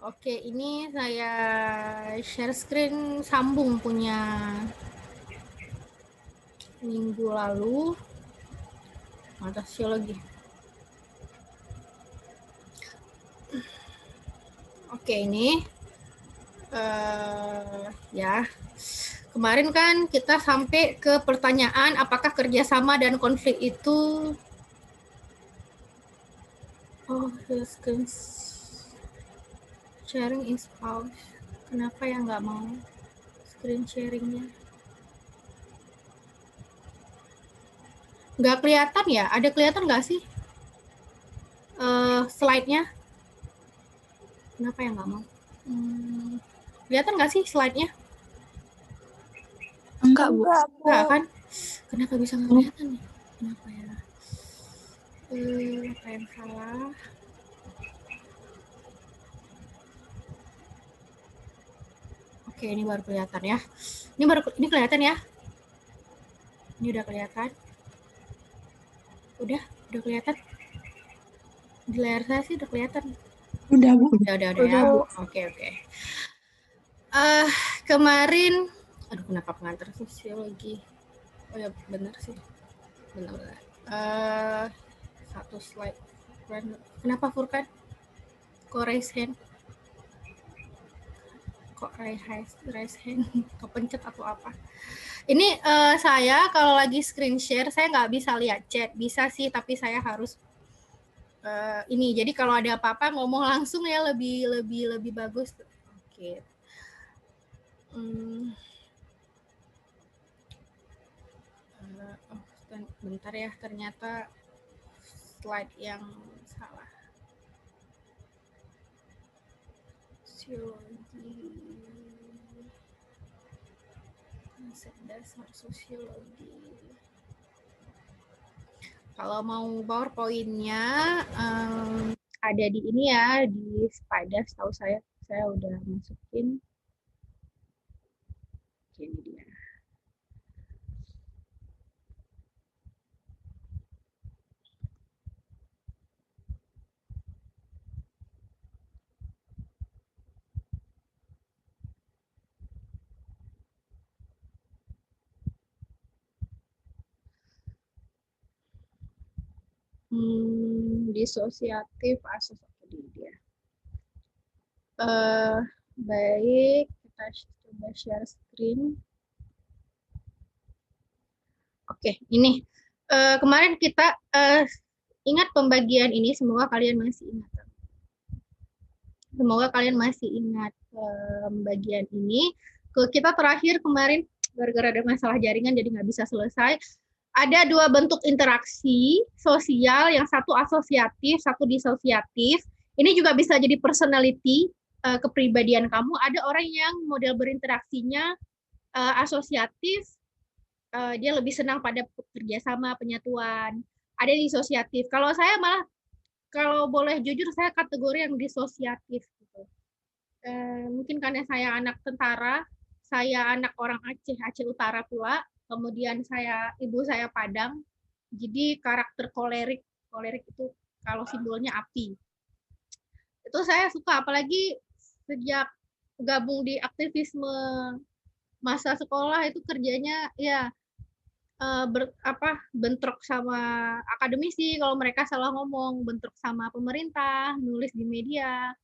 Oke, ini saya share screen sambung punya minggu lalu. Mata sosiologi. Oke, ini ya. Kemarin kan kita sampai ke pertanyaan apakah kerjasama dan konflik itu screen sharing is pause. Kenapa ya nggak mau screen sharingnya? Nggak kelihatan ya? Ada kelihatan nggak sih slide-nya? Kenapa ya nggak mau? Kelihatan nggak sih slide-nya? Enggak, Bu. Enggak kan? Kenapa bisa nggak kelihatan nih? Kenapa ya? Apa yang salah? Oke, ini baru kelihatan ya. Ini kelihatan ya? Ini udah kelihatan? Udah kelihatan? Di layar saya sih udah kelihatan. Udah, Bu. Udah ya. Bu. Oke. Kemarin, aduh kenapa pengantar sosiologi? Oh ya benar sih. Benar. Satu slide. Kenapa Furkan? Kok raise hand? Kepencet atau apa? Ini saya kalau lagi screen share saya nggak bisa lihat chat, bisa sih tapi saya harus ini. Jadi kalau ada apa-apa ngomong langsung ya lebih bagus. Oke. Bentar ya, ternyata slide yang salah. Sosiologi. Konsep dasar sosiologi. Kalau mau PowerPoint-nya ada di ini ya, di Spider. Setahu saya udah masukin. Oke, ini dia. Disosiatif asosiatif dia. Baik, kita coba share screen. Oke, ini kemarin kita ingat pembagian ini, semoga kalian masih ingat. Pembagian ini. Kita terakhir kemarin gara-gara ada masalah jaringan jadi nggak bisa selesai. Ada dua bentuk interaksi sosial, yang satu asosiatif, satu disosiatif. Ini juga bisa jadi personality, kepribadian kamu. Ada orang yang model berinteraksinya asosiatif, dia lebih senang pada kerjasama, penyatuan. Ada disosiatif. Kalau saya malah, kalau boleh jujur, saya kategori yang disosiatif. Gitu. Mungkin karena saya anak tentara, saya anak orang Aceh Utara pula, kemudian ibu saya Padang, jadi karakter kolerik itu kalau simbolnya api. Itu saya suka, apalagi sejak gabung di aktivisme masa sekolah itu kerjanya ya bentrok sama akademisi kalau mereka salah ngomong, bentrok sama pemerintah, nulis di media,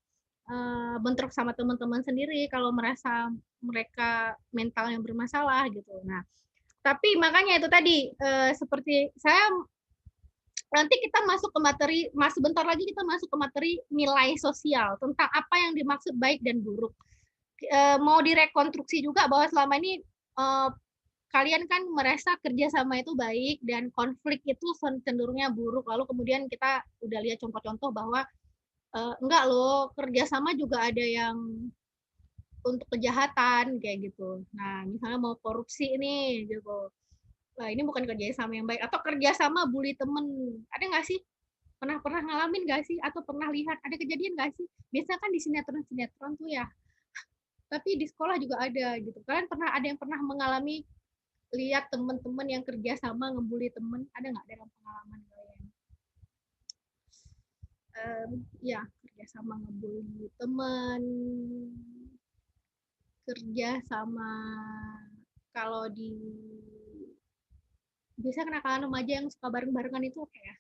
bentrok sama teman-teman sendiri kalau merasa mereka mental yang bermasalah gitu. Nah, tapi makanya itu tadi seperti saya, nanti kita masuk ke materi, sebentar lagi kita masuk ke materi nilai sosial tentang apa yang dimaksud baik dan buruk. Mau direkonstruksi juga bahwa selama ini kalian kan merasa kerjasama itu baik dan konflik itu cenderungnya buruk. Lalu kemudian kita udah lihat contoh-contoh bahwa enggak loh, kerjasama juga ada yang untuk kejahatan kayak gitu. Nah, misalnya mau korupsi ini gitu. Nah, ini bukan kerjasama yang baik. Atau kerjasama bully temen. Ada nggak sih? Pernah ngalamin nggak sih? Atau pernah lihat? Ada kejadian nggak sih? Biasanya kan di sinetron-sinetron tuh ya. Tapi di sekolah juga ada gitu. Kalian ada yang pernah mengalami lihat teman-teman yang kerjasama ngebully temen? Ada nggak dalam pengalaman kalian? Ya, sama ngebully temen, kerja sama kalau di biasanya kenakalan remaja yang suka bareng-barengan itu apa ya?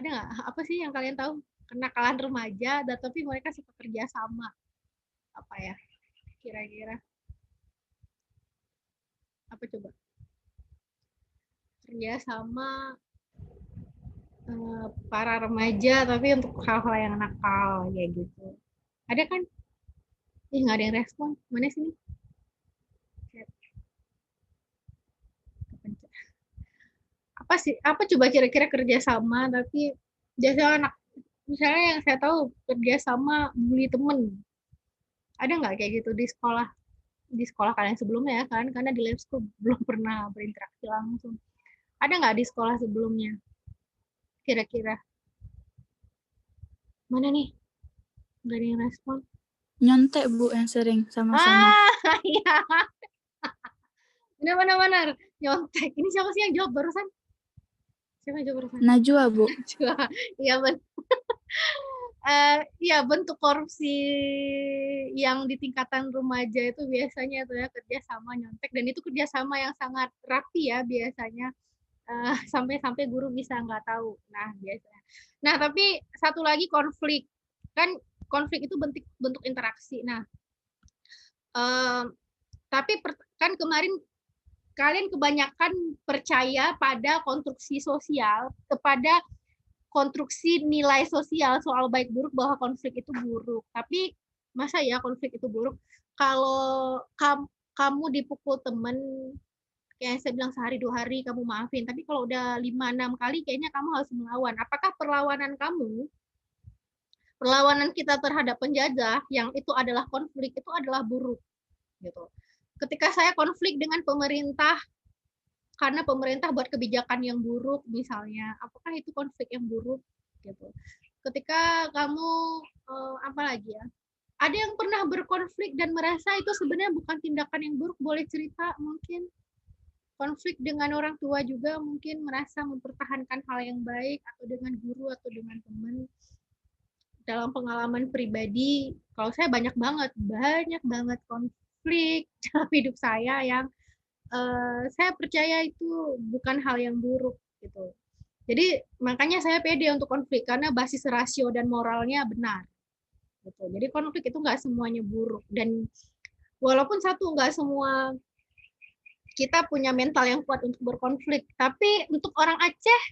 Ada nggak? Apa sih yang kalian tahu? Kenakalan remaja, tapi mereka suka kerja sama. Apa ya? Kira-kira apa coba? Kerja sama para remaja, tapi untuk hal-hal yang nakal kayak gitu. Ada kan? Ih, nggak ada yang respon. Mana sini? Apa sih? Apa coba kira-kira kerja sama, tapi biasanya anak, misalnya yang saya tahu kerja sama bully temen. Ada nggak kayak gitu di sekolah kalian sebelumnya ya kan? Karena di lab school belum pernah berinteraksi langsung. Ada nggak di sekolah sebelumnya? Kira-kira mana nih? Nggak ada yang respon. Nyontek Bu yang sering sama-sama. Iya. Benar-benar nyontek. Ini siapa sih yang jawab barusan? Siapa yang jawab barusan? Najwa Bu. Iya benar. Ya bentuk korupsi yang di tingkatan remaja itu biasanya itu ya kerjasama nyontek, dan itu kerjasama yang sangat rapi ya biasanya, sampai guru bisa nggak tahu. Nah biasanya. Nah tapi satu lagi konflik, kan konflik itu bentuk interaksi. Nah tapi kan kemarin kalian kebanyakan percaya pada konstruksi sosial, kepada konstruksi nilai sosial soal baik buruk, bahwa konflik itu buruk. Tapi masa ya konflik itu buruk? Kalau kamu dipukul temen, kayak saya bilang sehari 2 hari kamu maafin, tapi kalau udah 5-6 kali kayaknya kamu harus melawan. Apakah perlawanan kita terhadap penjajah yang itu adalah konflik, itu adalah buruk gitu? Ketika saya konflik dengan pemerintah karena pemerintah buat kebijakan yang buruk misalnya, apakah itu konflik yang buruk gitu? Ketika kamu apa lagi ya, ada yang pernah berkonflik dan merasa itu sebenarnya bukan tindakan yang buruk, boleh cerita mungkin? Konflik dengan orang tua juga mungkin merasa mempertahankan hal yang baik, atau dengan guru atau dengan teman. Dalam pengalaman pribadi, kalau saya banyak banget konflik dalam hidup saya yang saya percaya itu bukan hal yang buruk gitu. Jadi makanya saya pede untuk konflik karena basis rasio dan moralnya benar. Gitu. Jadi konflik itu nggak semuanya buruk, dan walaupun satu nggak semua kita punya mental yang kuat untuk berkonflik, tapi untuk orang Aceh,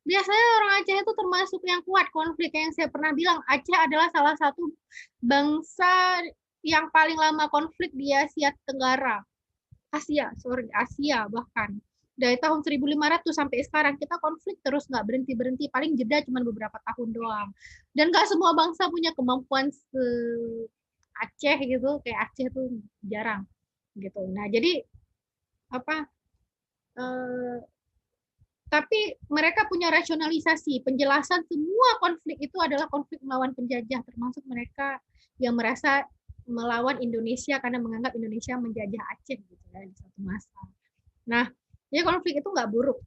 biasanya orang Aceh itu termasuk yang kuat konflik. Yang saya pernah bilang, Aceh adalah salah satu bangsa yang paling lama konflik di Asia Tenggara. Asia bahkan. Dari tahun 1500 sampai sekarang kita konflik terus, nggak berhenti-berhenti, paling jeda cuma beberapa tahun doang. Dan nggak semua bangsa punya kemampuan Aceh gitu, kayak Aceh tuh jarang gitu. Nah jadi apa? Eh, tapi mereka punya rasionalisasi, penjelasan semua konflik itu adalah konflik melawan penjajah, termasuk mereka yang merasa melawan Indonesia karena menganggap Indonesia menjajah Aceh gitu ya di suatu masa. Nah, jadi konflik itu nggak buruk.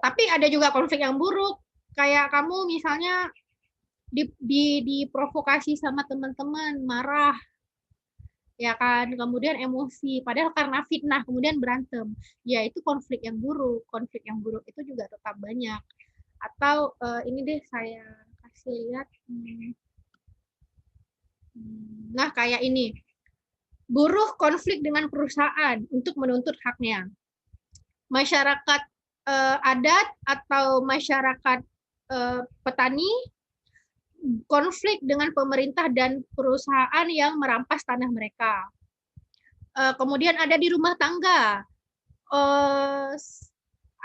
Tapi ada juga konflik yang buruk, kayak kamu misalnya diprovokasi sama teman-teman, marah, ya kan, kemudian emosi, padahal karena fitnah kemudian berantem, ya itu konflik yang buruk. Konflik yang buruk itu juga tetap banyak. Atau ini deh saya kasih lihat, nah kayak ini, buruh konflik dengan perusahaan untuk menuntut haknya. Masyarakat adat atau masyarakat petani konflik dengan pemerintah dan perusahaan yang merampas tanah mereka. Kemudian ada di rumah tangga,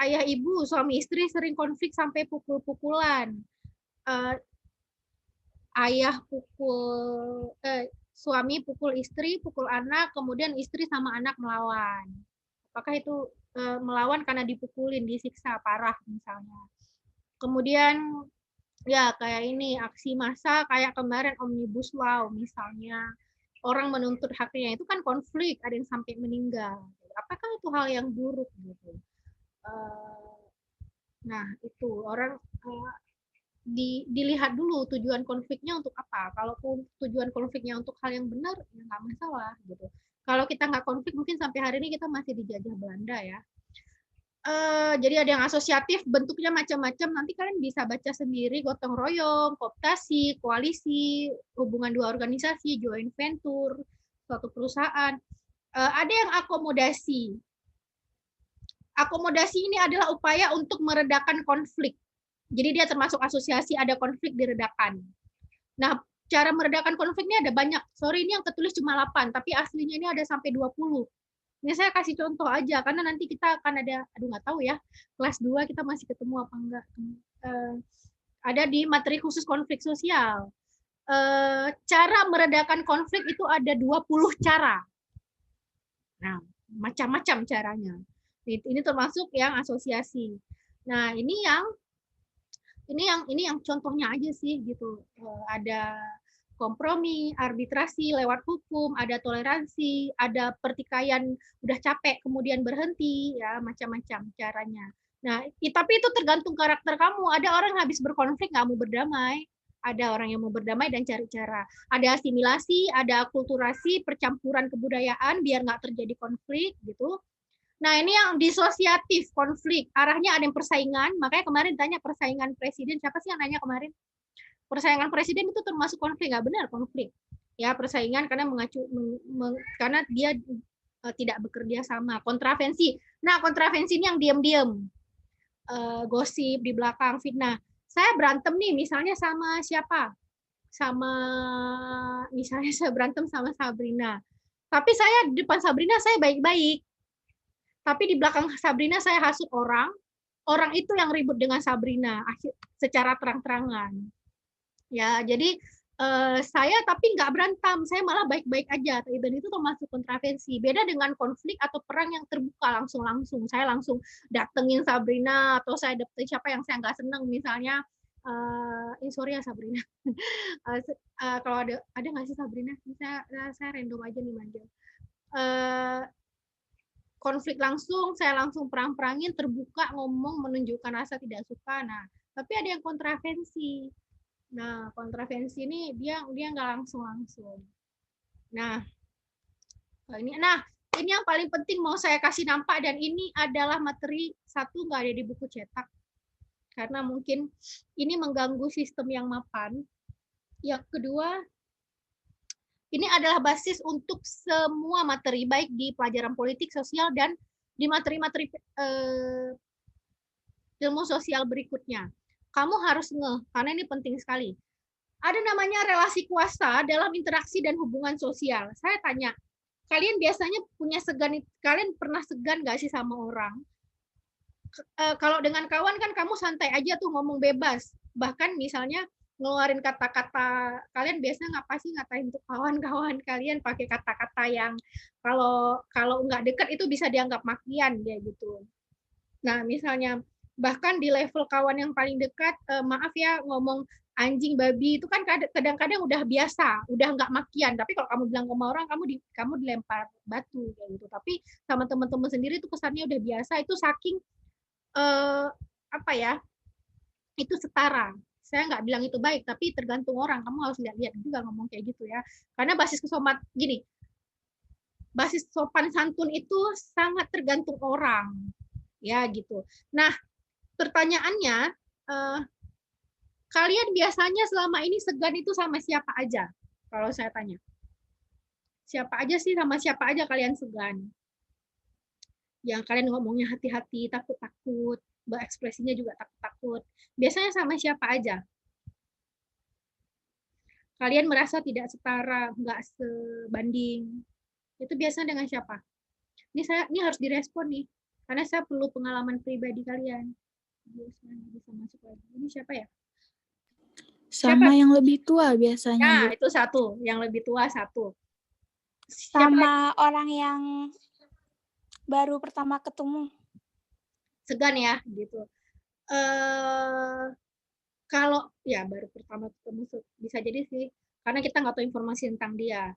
ayah ibu, suami istri sering konflik sampai pukul-pukulan. Ayah suami pukul istri, pukul anak, kemudian istri sama anak melawan. Apakah itu melawan karena dipukulin, disiksa parah misalnya. Kemudian ya kayak ini aksi massa kayak kemarin Omnibus Law misalnya, orang menuntut haknya, itu kan konflik, ada yang sampai meninggal. Apakah itu hal yang buruk gitu? Nah itu orang dilihat dulu tujuan konfliknya untuk apa. Kalau tujuan konfliknya untuk hal yang benar, ya nggak masalah gitu. Kalau kita nggak konflik, mungkin sampai hari ini kita masih dijajah Belanda ya. Jadi ada yang asosiatif, bentuknya macam-macam. Nanti kalian bisa baca sendiri, gotong royong, kooptasi, koalisi, hubungan dua organisasi, joint venture, suatu perusahaan. Ada yang akomodasi. Akomodasi ini adalah upaya untuk meredakan konflik. Jadi dia termasuk asosiasi, ada konflik diredakan. Nah, cara meredakan konflik ini ada banyak. Sorry, ini yang ketulis cuma 8, tapi aslinya ini ada sampai 20. Ini saya kasih contoh aja, karena nanti kita akan ada, aduh nggak tahu ya, kelas 2 kita masih ketemu apa enggak. Ada di materi khusus konflik sosial. Cara meredakan konflik itu ada 20 cara. Nah, macam-macam caranya. Ini termasuk yang asosiasi. Nah, ini yang contohnya aja sih gitu. Ada kompromi, arbitrasi lewat hukum, ada toleransi, ada pertikaian udah capek kemudian berhenti, ya macam-macam caranya. Nah, tapi itu tergantung karakter kamu. Ada orang habis berkonflik nggak mau berdamai, ada orang yang mau berdamai dan cari cara. Ada asimilasi, ada akulturasi, percampuran kebudayaan biar nggak terjadi konflik gitu. Nah, ini yang disosiatif konflik. Arahnya ada yang persaingan. Makanya kemarin tanya persaingan presiden. Siapa sih yang nanya kemarin? Persaingan presiden itu termasuk konflik. Nggak benar konflik. Ya, persaingan karena karena dia tidak bekerja sama. Kontravensi. Nah, kontravensi ini yang diam-diam. Gosip di belakang, fitnah. Saya berantem nih, misalnya sama siapa? Misalnya saya berantem sama Sabrina. Tapi saya di depan Sabrina, saya baik-baik. Tapi di belakang Sabrina saya hasut orang itu yang ribut dengan Sabrina secara terang-terangan. Ya, jadi saya tapi nggak berantem, saya malah baik-baik aja. Dan itu termasuk kontravensi. Beda dengan konflik atau perang yang terbuka langsung-langsung. Saya langsung datengin Sabrina atau saya dapetin siapa yang saya nggak seneng, misalnya sorry ya Sabrina. Kalau ada nggak sih Sabrina? Saya random aja nih manggil. Konflik langsung, saya langsung perang-perangin, terbuka, ngomong, menunjukkan rasa tidak suka. Nah, tapi ada yang kontravensi. Nah, kontravensi ini dia nggak langsung-langsung. Nah, ini yang paling penting mau saya kasih nampak, dan ini adalah materi satu nggak ada di buku cetak. Karena mungkin ini mengganggu sistem yang mapan. Yang kedua, ini adalah basis untuk semua materi, baik di pelajaran politik, sosial, dan di materi-materi ilmu sosial berikutnya. Kamu harus karena ini penting sekali. Ada namanya relasi kuasa dalam interaksi dan hubungan sosial. Saya tanya, kalian biasanya punya kalian pernah segan nggak sih sama orang? Kalau dengan kawan kan kamu santai aja tuh, ngomong bebas. Bahkan misalnya ngeluarin kata-kata, kalian biasanya ngapain untuk kawan-kawan kalian pakai kata-kata yang kalau nggak dekat itu bisa dianggap makian ya gitu. Nah, misalnya bahkan di level kawan yang paling dekat, maaf ya ngomong anjing, babi itu kan kadang-kadang udah biasa, udah nggak makian. Tapi kalau kamu bilang sama orang, kamu dilempar batu kayak gitu. Tapi sama teman-teman sendiri itu kesannya udah biasa. Itu saking itu setara. Saya nggak bilang itu baik, tapi tergantung orang. Kamu harus lihat-lihat juga ngomong kayak gitu ya. Karena basis sopan santun itu sangat tergantung orang, ya gitu. Nah, pertanyaannya, kalian biasanya selama ini segan itu sama siapa aja? Kalau saya tanya, siapa aja sih, sama siapa aja kalian segan? Yang kalian ngomongnya hati-hati, takut-takut, berekspresinya juga takut-takut. Biasanya sama siapa aja? Kalian merasa tidak setara, nggak sebanding. Itu biasanya dengan siapa? Ini harus direspon nih, karena saya perlu pengalaman pribadi kalian. Bisa masuk lagi. Ini siapa ya? Sama yang lebih tua biasanya. Nah, itu satu. Yang lebih tua satu. Sama orang yang baru pertama ketemu. Segan ya, gitu. Kalau ya baru pertama ketemu bisa jadi sih, karena kita nggak tahu informasi tentang dia.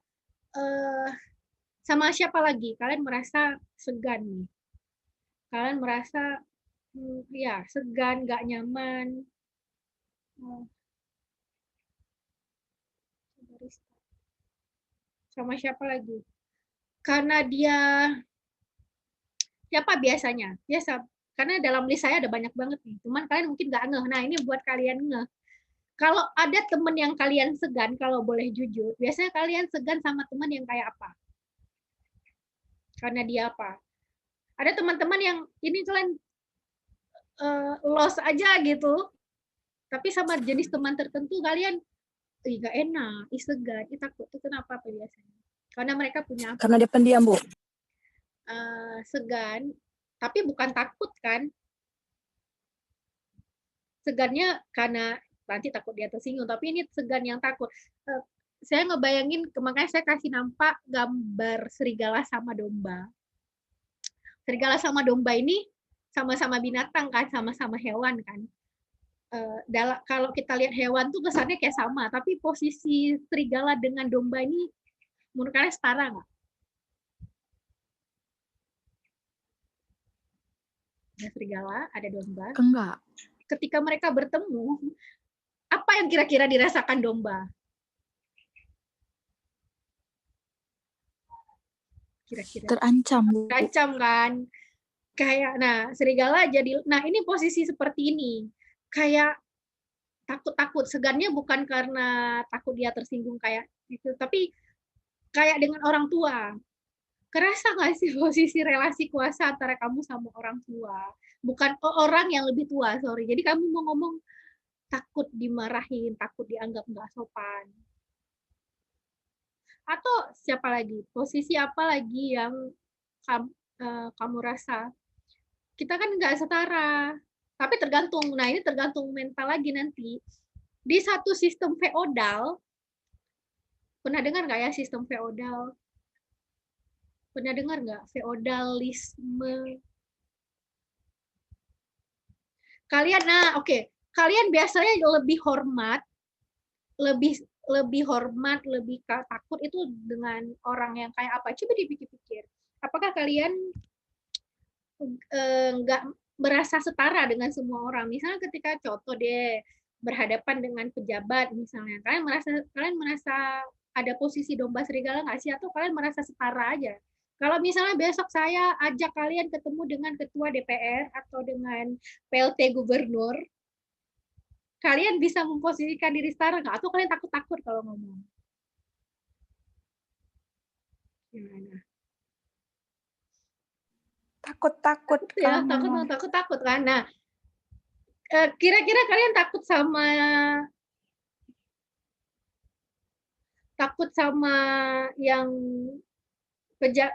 Sama siapa lagi? Kalian merasa segan nih? Kalian merasa ya segan, nggak nyaman. Oh, sama siapa lagi? Karena dia siapa biasanya? Biasa. Karena dalam list saya ada banyak banget nih. Cuman kalian mungkin nggak ngeh. Nah, ini buat kalian ngeh. Kalau ada temen yang kalian segan, kalau boleh jujur, biasanya kalian segan sama teman yang kayak apa? Karena dia apa? Ada teman-teman yang ini kalian lost aja gitu, tapi sama jenis teman tertentu kalian nggak enak, segan, takut. Itu kenapa apa biasanya? Karena mereka punya apa? Karena dia pendiam, Bu. Segan, tapi bukan takut kan? Segannya karena nanti takut dia tersinggung, tapi ini segan yang takut. Saya ngebayangin, makanya saya kasih nampak gambar serigala sama domba. Serigala sama domba ini sama-sama binatang kan, sama-sama hewan kan. Kalau kita lihat hewan tuh kesannya kayak sama, tapi posisi serigala dengan domba ini menurut kalian setara nggak? Ada serigala, ada domba. Enggak. Ketika mereka bertemu, apa yang kira-kira dirasakan domba? Kira-kira Terancam, Bu. terancam kan? Kayak, nah serigala jadi, nah ini posisi seperti ini, kayak takut-takut, segannya bukan karena takut dia tersinggung kayak gitu, tapi kayak dengan orang tua. Kerasa nggak sih posisi relasi kuasa antara kamu sama orang tua? Bukan orang yang lebih tua, sorry. Jadi kamu mau ngomong takut dimarahin, takut dianggap nggak sopan. Atau siapa lagi? Posisi apa lagi yang kamu rasa? Kita kan nggak setara. Tapi tergantung, nah ini tergantung mental lagi nanti. Di satu sistem feodal, pernah dengar nggak ya sistem feodal? Pernah dengar nggak feodalisme? Kalian, nah oke, kalian biasanya lebih hormat, lebih hormat, lebih takut itu dengan orang yang kayak apa? Coba dipikir-pikir. Apakah kalian nggak merasa setara dengan semua orang? Misalnya ketika contoh deh berhadapan dengan pejabat misalnya, kalian merasa ada posisi domba serigala nggak sih? Atau kalian merasa setara aja? Kalau misalnya besok saya ajak kalian ketemu dengan ketua DPR atau dengan PLT gubernur, kalian bisa memposisikan diri setara nggak? Atau kalian takut-takut kalau ngomong? Gimana? Takut-takut Ya, kalau ngomong. takut kan. Nah, kira-kira kalian takut sama yang jadi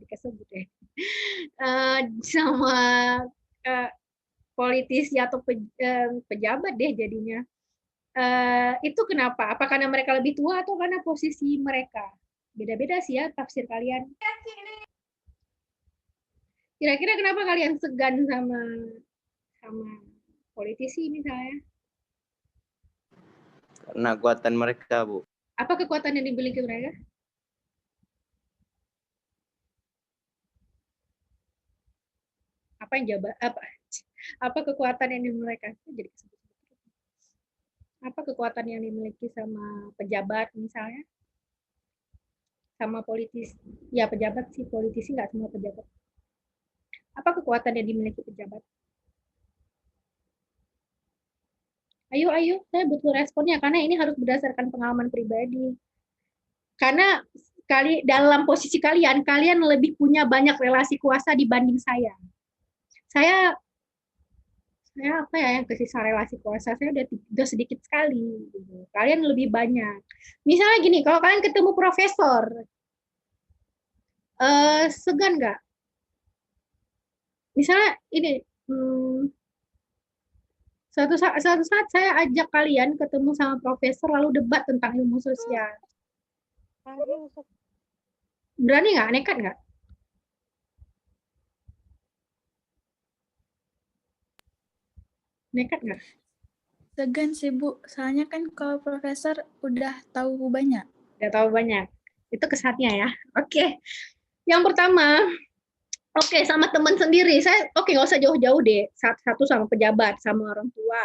kesebut ya. Sama politisi atau pejabat deh jadinya. Itu kenapa? Apa karena mereka lebih tua atau karena posisi mereka? Beda-beda sih ya tafsir kalian. Kira-kira kenapa kalian segan sama politisi misalnya? Karena kekuatan mereka, Bu. Apa kekuatan yang dimiliki mereka? Apa kekuatan yang dimiliki mereka? Jadi apa kekuatan yang dimiliki sama pejabat misalnya? Sama politisi? Ya pejabat sih, politisi nggak semua pejabat. Apa kekuatan yang dimiliki pejabat? Ayo, saya butuh responnya karena ini harus berdasarkan pengalaman pribadi. Karena dalam posisi kalian lebih punya banyak relasi kuasa dibanding saya. Saya apa ya yang kesisa relasi kuasa saya udah sedikit sekali. Gitu. Kalian lebih banyak. Misalnya gini, kalau kalian ketemu profesor, segan nggak? Misalnya ini, suatu saat saya ajak kalian ketemu sama profesor lalu debat tentang ilmu sosial. Berani nggak? Nekat nggak? Nekat nggak? Segan sih, Bu. Soalnya kan kalau profesor udah tahu banyak. Udah tahu banyak. Itu kesannya ya. Oke. Yang pertama, sama teman sendiri. Saya nggak usah jauh-jauh deh. Satu sama pejabat, sama orang tua.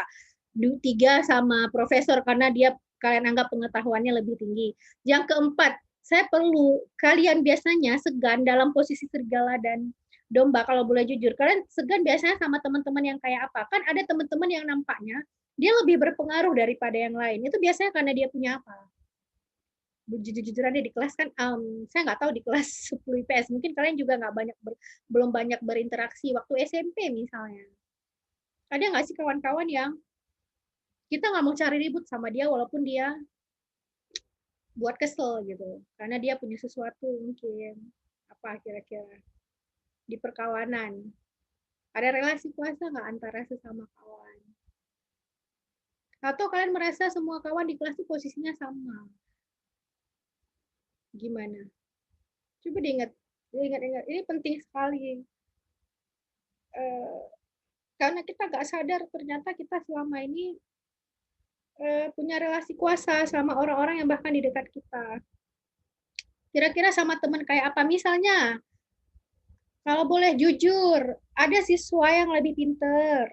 3 sama profesor karena kalian anggap pengetahuannya lebih tinggi. Yang keempat, saya perlu kalian biasanya segan dalam posisi serigala dan domba. Kalau boleh jujur, kalian segan biasanya sama teman-teman yang kayak apa? Kan ada teman-teman yang nampaknya dia lebih berpengaruh daripada yang lain. Itu biasanya karena dia punya apa? Jujur-jujuran di kelas kan, saya nggak tahu di kelas 10 IPS, mungkin kalian juga belum banyak berinteraksi waktu SMP misalnya. Ada nggak sih kawan-kawan yang kita nggak mau cari ribut sama dia walaupun dia buat kesel gitu, karena dia punya sesuatu mungkin apa kira-kira di perkawanan. Ada relasi kuasa nggak antara sesama kawan? Atau kalian merasa semua kawan di kelas itu posisinya sama? Gimana? Coba diingat. Ini penting sekali. Karena kita nggak sadar ternyata kita selama ini punya relasi kuasa sama orang-orang yang bahkan di dekat kita. Kira-kira sama teman kayak apa? Misalnya, kalau boleh jujur, ada siswa yang lebih pinter.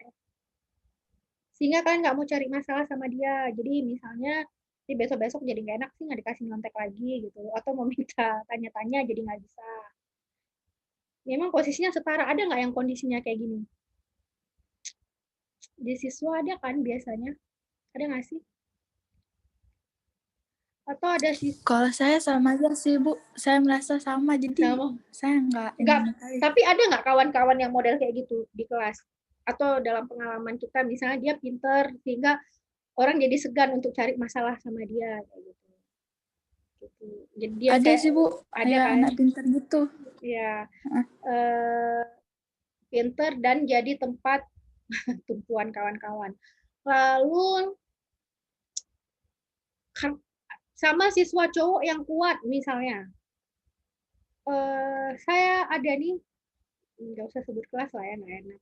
Sehingga kalian nggak mau cari masalah sama dia. Jadi misalnya, besok-besok jadi nggak enak sih nggak dikasih nyontek lagi gitu. Atau mau minta tanya-tanya jadi nggak bisa. Memang posisinya setara. Ada nggak yang kondisinya kayak gini? Di siswa ada kan biasanya? Ada nggak sih? Atau ada siswa? Kalau saya sama aja sih Bu, saya merasa sama jadi saya nggak. Tapi ada nggak kawan-kawan yang model kayak gitu di kelas? Atau dalam pengalaman kita misalnya dia pinter sehingga orang jadi segan untuk cari masalah sama dia kayak gitu. Jadi dia ada sih Bu, ada kan? anak pinter gitu. Ya, pinter dan jadi tempat tumpuan kawan-kawan. Lalu sama siswa cowok yang kuat misalnya. Saya ada nih, nggak usah sebut kelas lah ya, nggak enak.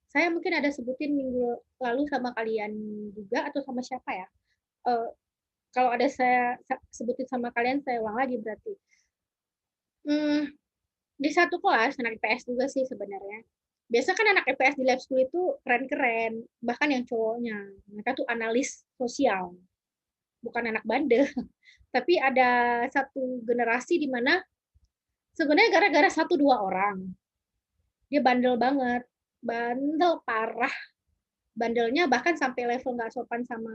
Saya mungkin ada sebutin minggu lalu sama kalian juga atau sama siapa ya. Kalau ada saya sebutin sama kalian, saya ulang lagi berarti. Di satu kelas, anak IPS juga sih sebenarnya. Biasa kan anak IPS di lab school itu keren-keren, bahkan yang cowoknya. Mereka tuh analis sosial, bukan anak bandel. Tapi ada satu generasi di mana sebenarnya gara-gara 1-2 orang, dia bandel banget, bandel parah. Bandelnya bahkan sampai level nggak sopan sama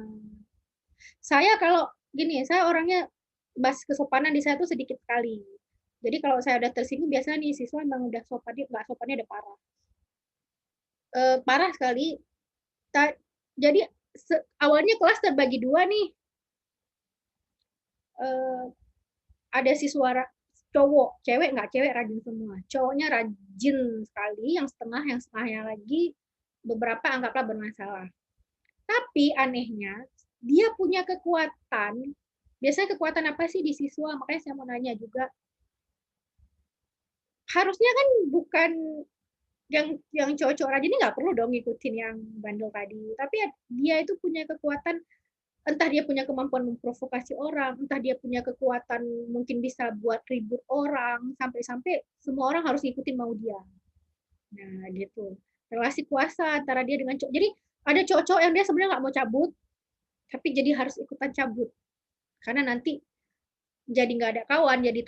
saya. Kalau gini, saya orangnya basis kesopanan di saya tuh sedikit sekali. Jadi kalau saya udah tersinggung, biasanya nih siswa memang udah sopan, dia nggak sopannya udah parah. Parah sekali. Jadi awalnya kelas terbagi 2 nih. Ada siswa cowok, cewek nggak, cewek rajin semua. Cowoknya rajin sekali, yang setengahnya lagi beberapa anggaplah bermasalah. Tapi anehnya, dia punya kekuatan. Biasanya kekuatan apa sih di siswa? Makanya saya mau nanya juga. Harusnya kan bukan yang cowok-cowok rajin ini nggak perlu dong ngikutin yang bandel tadi. Tapi dia itu punya kekuatan, entah dia punya kemampuan memprovokasi orang, entah dia punya kekuatan mungkin bisa buat ribut orang, sampai-sampai semua orang harus ngikutin mau dia. Nah, gitu. Relasi kuasa antara dia dengan cowok. Jadi ada cowok-cowok yang dia sebenarnya nggak mau cabut, tapi jadi harus ikutan cabut. Karena nanti jadi nggak ada kawan, jadi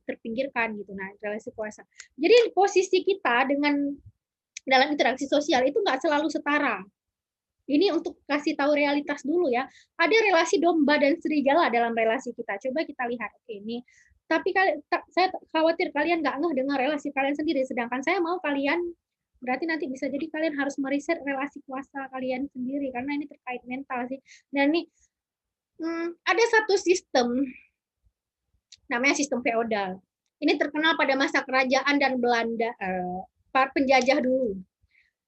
terpinggirkan gitu. Nah, relasi kuasa. Jadi posisi kita dalam interaksi sosial itu nggak selalu setara. Ini untuk kasih tahu realitas dulu ya. Ada relasi domba dan serigala dalam relasi kita. Coba kita lihat. Oke, ini. Tapi saya khawatir kalian nggak ngeh dengan relasi kalian sendiri. Sedangkan saya mau kalian, berarti nanti bisa jadi kalian harus meriset relasi kuasa kalian sendiri. Karena ini terkait mental sih. Dan ini ada satu sistem, namanya sistem feodal. Ini terkenal pada masa kerajaan dan Belanda, penjajah dulu.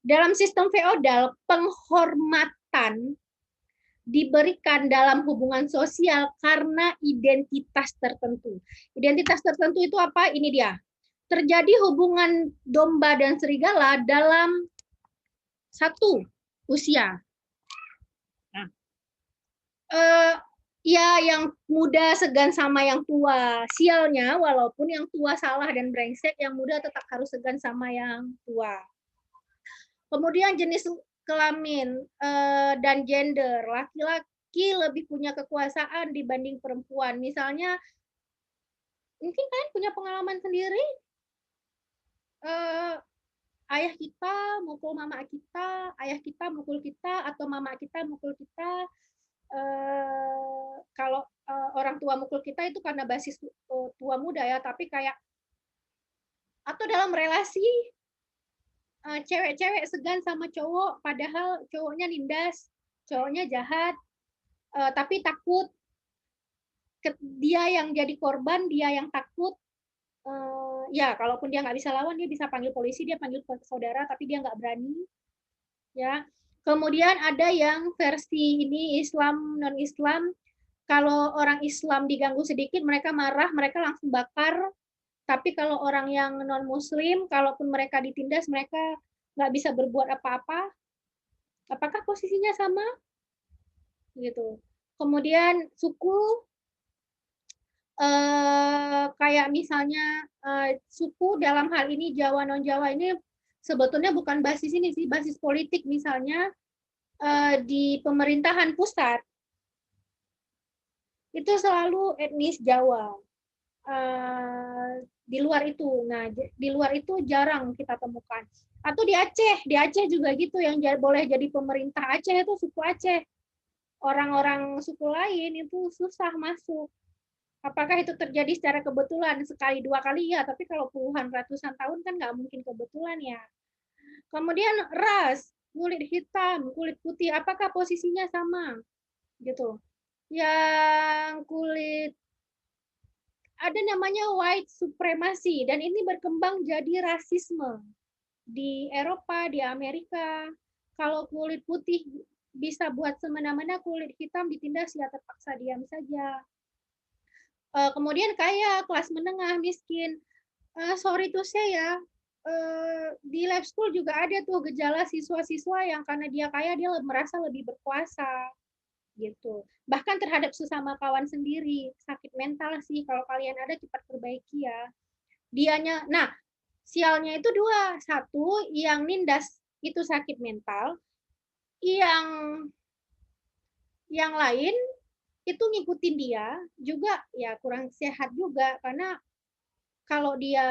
Dalam sistem feodal, penghormatan diberikan dalam hubungan sosial karena identitas tertentu. Identitas tertentu itu apa? Ini dia. Terjadi hubungan domba dan serigala dalam satu usia. Nah, ya yang muda segan sama yang tua. Sialnya, walaupun yang tua salah dan brengsek, yang muda tetap harus segan sama yang tua. Kemudian jenis kelamin dan gender. Laki-laki lebih punya kekuasaan dibanding perempuan. Misalnya, mungkin kalian punya pengalaman sendiri, ayah kita mukul mama kita, ayah kita mukul kita, atau mama kita mukul kita. Kalau orang tua mukul kita itu karena basis tua muda ya, tapi kayak atau dalam relasi cewek-cewek segan sama cowok, padahal cowoknya nindas, cowoknya jahat, tapi takut dia yang jadi korban, dia yang takut. Ya, kalaupun dia nggak bisa lawan, dia bisa panggil polisi, dia panggil saudara, tapi dia nggak berani. Ya, kemudian ada yang versi ini Islam non Islam. Kalau orang Islam diganggu sedikit, mereka marah, mereka langsung bakar. Tapi kalau orang yang non Muslim, kalaupun mereka ditindas, mereka nggak bisa berbuat apa-apa. Apakah posisinya sama? Gitu. Kemudian suku, kayak misalnya suku dalam hal ini Jawa non Jawa ini sebetulnya bukan basis ini sih, basis politik misalnya di pemerintahan pusat itu selalu etnis Jawa. Di luar itu, nah di luar itu jarang kita temukan. Atau di Aceh juga gitu yang boleh jadi pemerintah Aceh itu suku Aceh. Orang-orang suku lain itu susah masuk. Apakah itu terjadi secara kebetulan sekali dua kali ya, tapi kalau puluhan ratusan tahun kan nggak mungkin kebetulan ya. Kemudian ras, kulit hitam, kulit putih, apakah posisinya sama? Gitu. Yang kulit ada namanya white supremacy dan ini berkembang jadi rasisme di Eropa, di Amerika. Kalau kulit putih bisa buat semena-mena, kulit hitam ditindas ya terpaksa diam saja. Kemudian kaya, kelas menengah, miskin. Sorry to say ya, di lab school juga ada tuh gejala siswa-siswa yang karena dia kaya dia merasa lebih berkuasa gitu. Bahkan terhadap sesama kawan sendiri, sakit mental sih. Kalau kalian ada cepat perbaiki ya. Dianya, nah sialnya itu dua. Satu, yang nindas itu sakit mental. Yang lain itu ngikutin dia juga ya kurang sehat juga karena kalau dia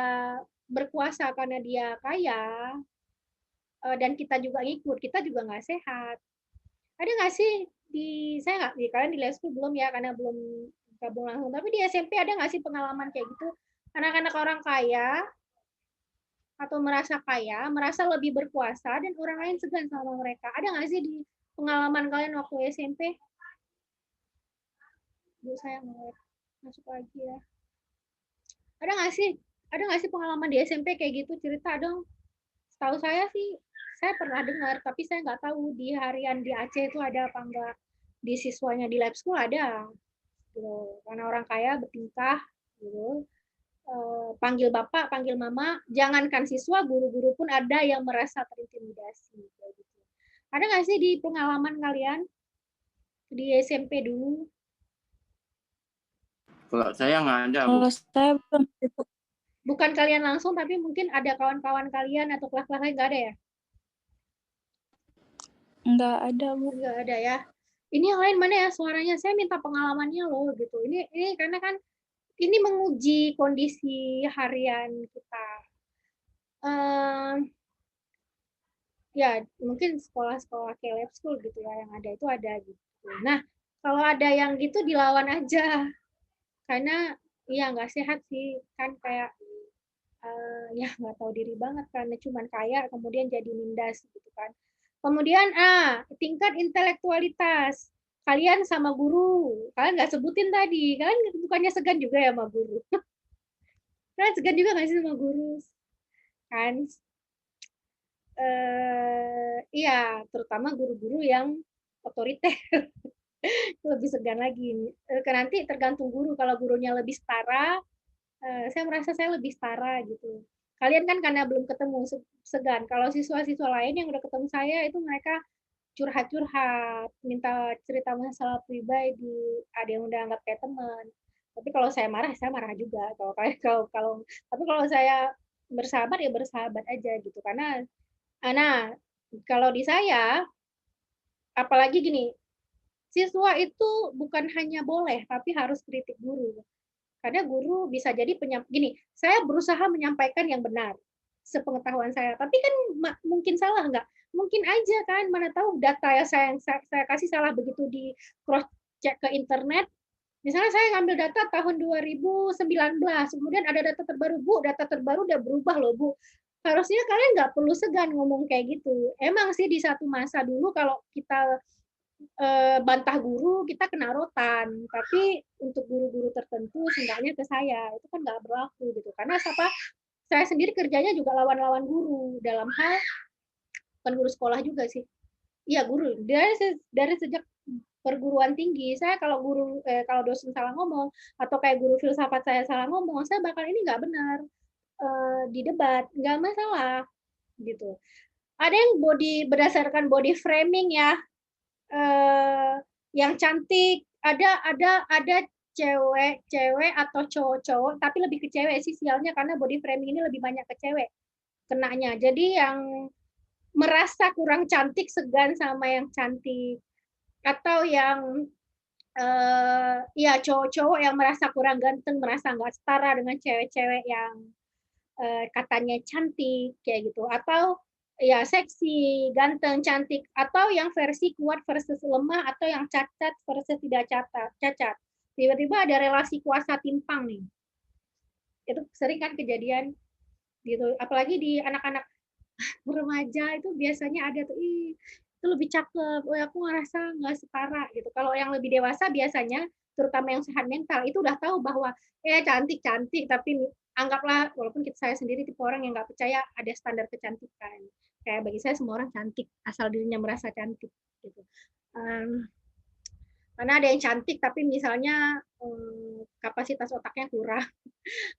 berkuasa karena dia kaya dan kita juga ngikut, kita juga nggak sehat. Ada nggak sih saya nggak di kalian di lab school belum ya karena belum gabung langsung, tapi di SMP ada nggak sih pengalaman kayak gitu anak-anak orang kaya atau merasa kaya, merasa lebih berkuasa dan orang lain segan sama mereka? Ada nggak sih di pengalaman kalian waktu SMP? Bu saya mau masuk lagi ya. Ada nggak sih pengalaman di SMP kayak gitu, cerita dong. Setahu saya sih saya pernah dengar tapi saya nggak tahu di harian di Aceh itu ada apa enggak, di siswanya di lab school ada gitu. Karena orang kaya bertingkah gitu, panggil bapak panggil mama, jangankan siswa, guru-guru pun ada yang merasa terintimidasi kayak gitu. Ada nggak sih di pengalaman kalian di SMP dulu? Kalau saya nggak ada, Bu. Kalau saya belum itu. Bukan kalian langsung, tapi mungkin ada kawan-kawan kalian atau kelas-kelas lain, nggak ada ya? Nggak ada, Bu. Nggak ada ya. Ini yang lain mana ya suaranya? Saya minta pengalamannya loh gitu. Ini karena kan ini menguji kondisi harian kita. Ya mungkin sekolah-sekolah kayak lab school gitu ya yang ada itu ada gitu. Nah kalau ada yang gitu dilawan aja karena ya nggak sehat sih kan kayak ya nggak tahu diri banget karena cuman kaya kemudian jadi nindas gitu kan. Kemudian tingkat intelektualitas kalian sama guru, kalian nggak sebutin tadi, kalian bukannya segan juga ya sama guru? Kalian segan juga nggak sih sama guru? Kan? Iya, terutama guru-guru yang otoriter. Lebih segan lagi. Nanti tergantung guru, kalau gurunya lebih setara, saya merasa saya lebih setara gitu. Kalian kan karena belum ketemu segan. Kalau siswa-siswa lain yang udah ketemu saya itu mereka curhat-curhat, minta cerita masalah pribadi, ada yang udah anggap kayak teman. Tapi kalau saya marah juga. Tapi kalau saya bersahabat ya bersahabat aja gitu. Karena Kalau di saya, apalagi gini, siswa itu bukan hanya boleh, tapi harus kritik guru. Karena guru bisa jadi gini, saya berusaha menyampaikan yang benar, sepengetahuan saya. Tapi kan mungkin salah nggak? Mungkin aja kan, mana tahu data yang saya kasih salah, begitu di cross check ke internet. Misalnya saya ngambil data tahun 2019, kemudian ada data terbaru, Bu, data terbaru udah berubah loh, Bu. Harusnya kalian nggak perlu segan ngomong kayak gitu. Emang sih di satu masa dulu kalau kita bantah guru kita kena rotan, tapi untuk guru-guru tertentu seenggaknya ke saya itu kan nggak berlaku gitu, karena saya sendiri kerjanya juga lawan-lawan guru dalam hal, bukan guru sekolah juga sih, iya guru dari sejak perguruan tinggi. Saya kalau kalau dosen salah ngomong atau kayak guru filsafat saya salah ngomong, saya bakal ini nggak benar, di debat nggak masalah gitu. Ada yang berdasarkan body framing ya, yang cantik, ada cewek atau cowok tapi lebih ke cewek sih sialnya, karena body framing ini lebih banyak ke cewek kenanya. Jadi yang merasa kurang cantik segan sama yang cantik, atau yang ya cowok-cowok yang merasa kurang ganteng, merasa nggak setara dengan cewek-cewek yang katanya cantik kayak gitu, atau ya seksi, ganteng, cantik, atau yang versi kuat versus lemah, atau yang cacat versus tidak cacat. Tiba-tiba ada relasi kuasa timpang nih. Itu sering kan kejadian gitu, apalagi di anak-anak remaja itu biasanya ada tuh, ih itu lebih cakep, oh aku ngerasa nggak setara gitu. Kalau yang lebih dewasa biasanya, terutama yang sehat mental, itu udah tahu bahwa cantik-cantik, tapi anggaplah, walaupun saya sendiri tipe orang yang nggak percaya ada standar kecantikan. Kayak bagi saya semua orang cantik, asal dirinya merasa cantik gitu. Karena ada yang cantik tapi misalnya kapasitas otaknya kurang,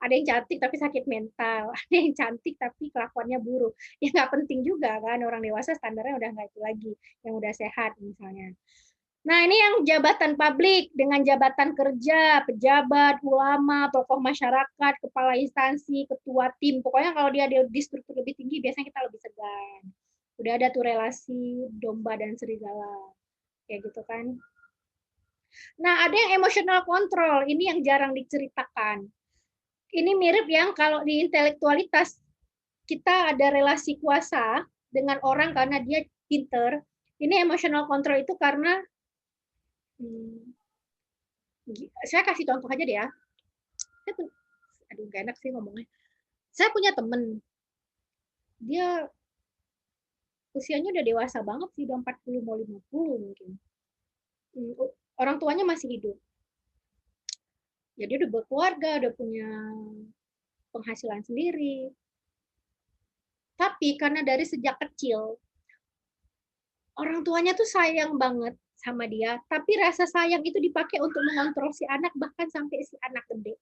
ada yang cantik tapi sakit mental, ada yang cantik tapi kelakuannya buruk. Ya nggak penting juga kan, orang dewasa standarnya udah nggak itu lagi, yang udah sehat misalnya. Nah ini yang jabatan publik dengan jabatan kerja, pejabat, ulama, tokoh masyarakat, kepala instansi, ketua tim. Pokoknya kalau dia di struktur lebih tinggi biasanya kita lebih segan. Udah ada tuh relasi domba dan serigala. Kayak gitu kan. Nah ada yang emotional control, ini yang jarang diceritakan. Ini mirip yang kalau di intelektualitas kita ada relasi kuasa dengan orang karena dia pinter. Ini emotional control itu karena saya kasih contoh aja deh ya. Aduh, gak enak sih ngomongnya. Saya punya temen, dia usianya udah dewasa banget sih, udah 40 mau 50 mungkin. Orang tuanya masih hidup. Jadi udah berkeluarga, udah punya penghasilan sendiri. Tapi karena dari sejak kecil, orang tuanya tuh sayang banget sama dia, tapi rasa sayang itu dipakai untuk mengontrol si anak, bahkan sampai si anak gede.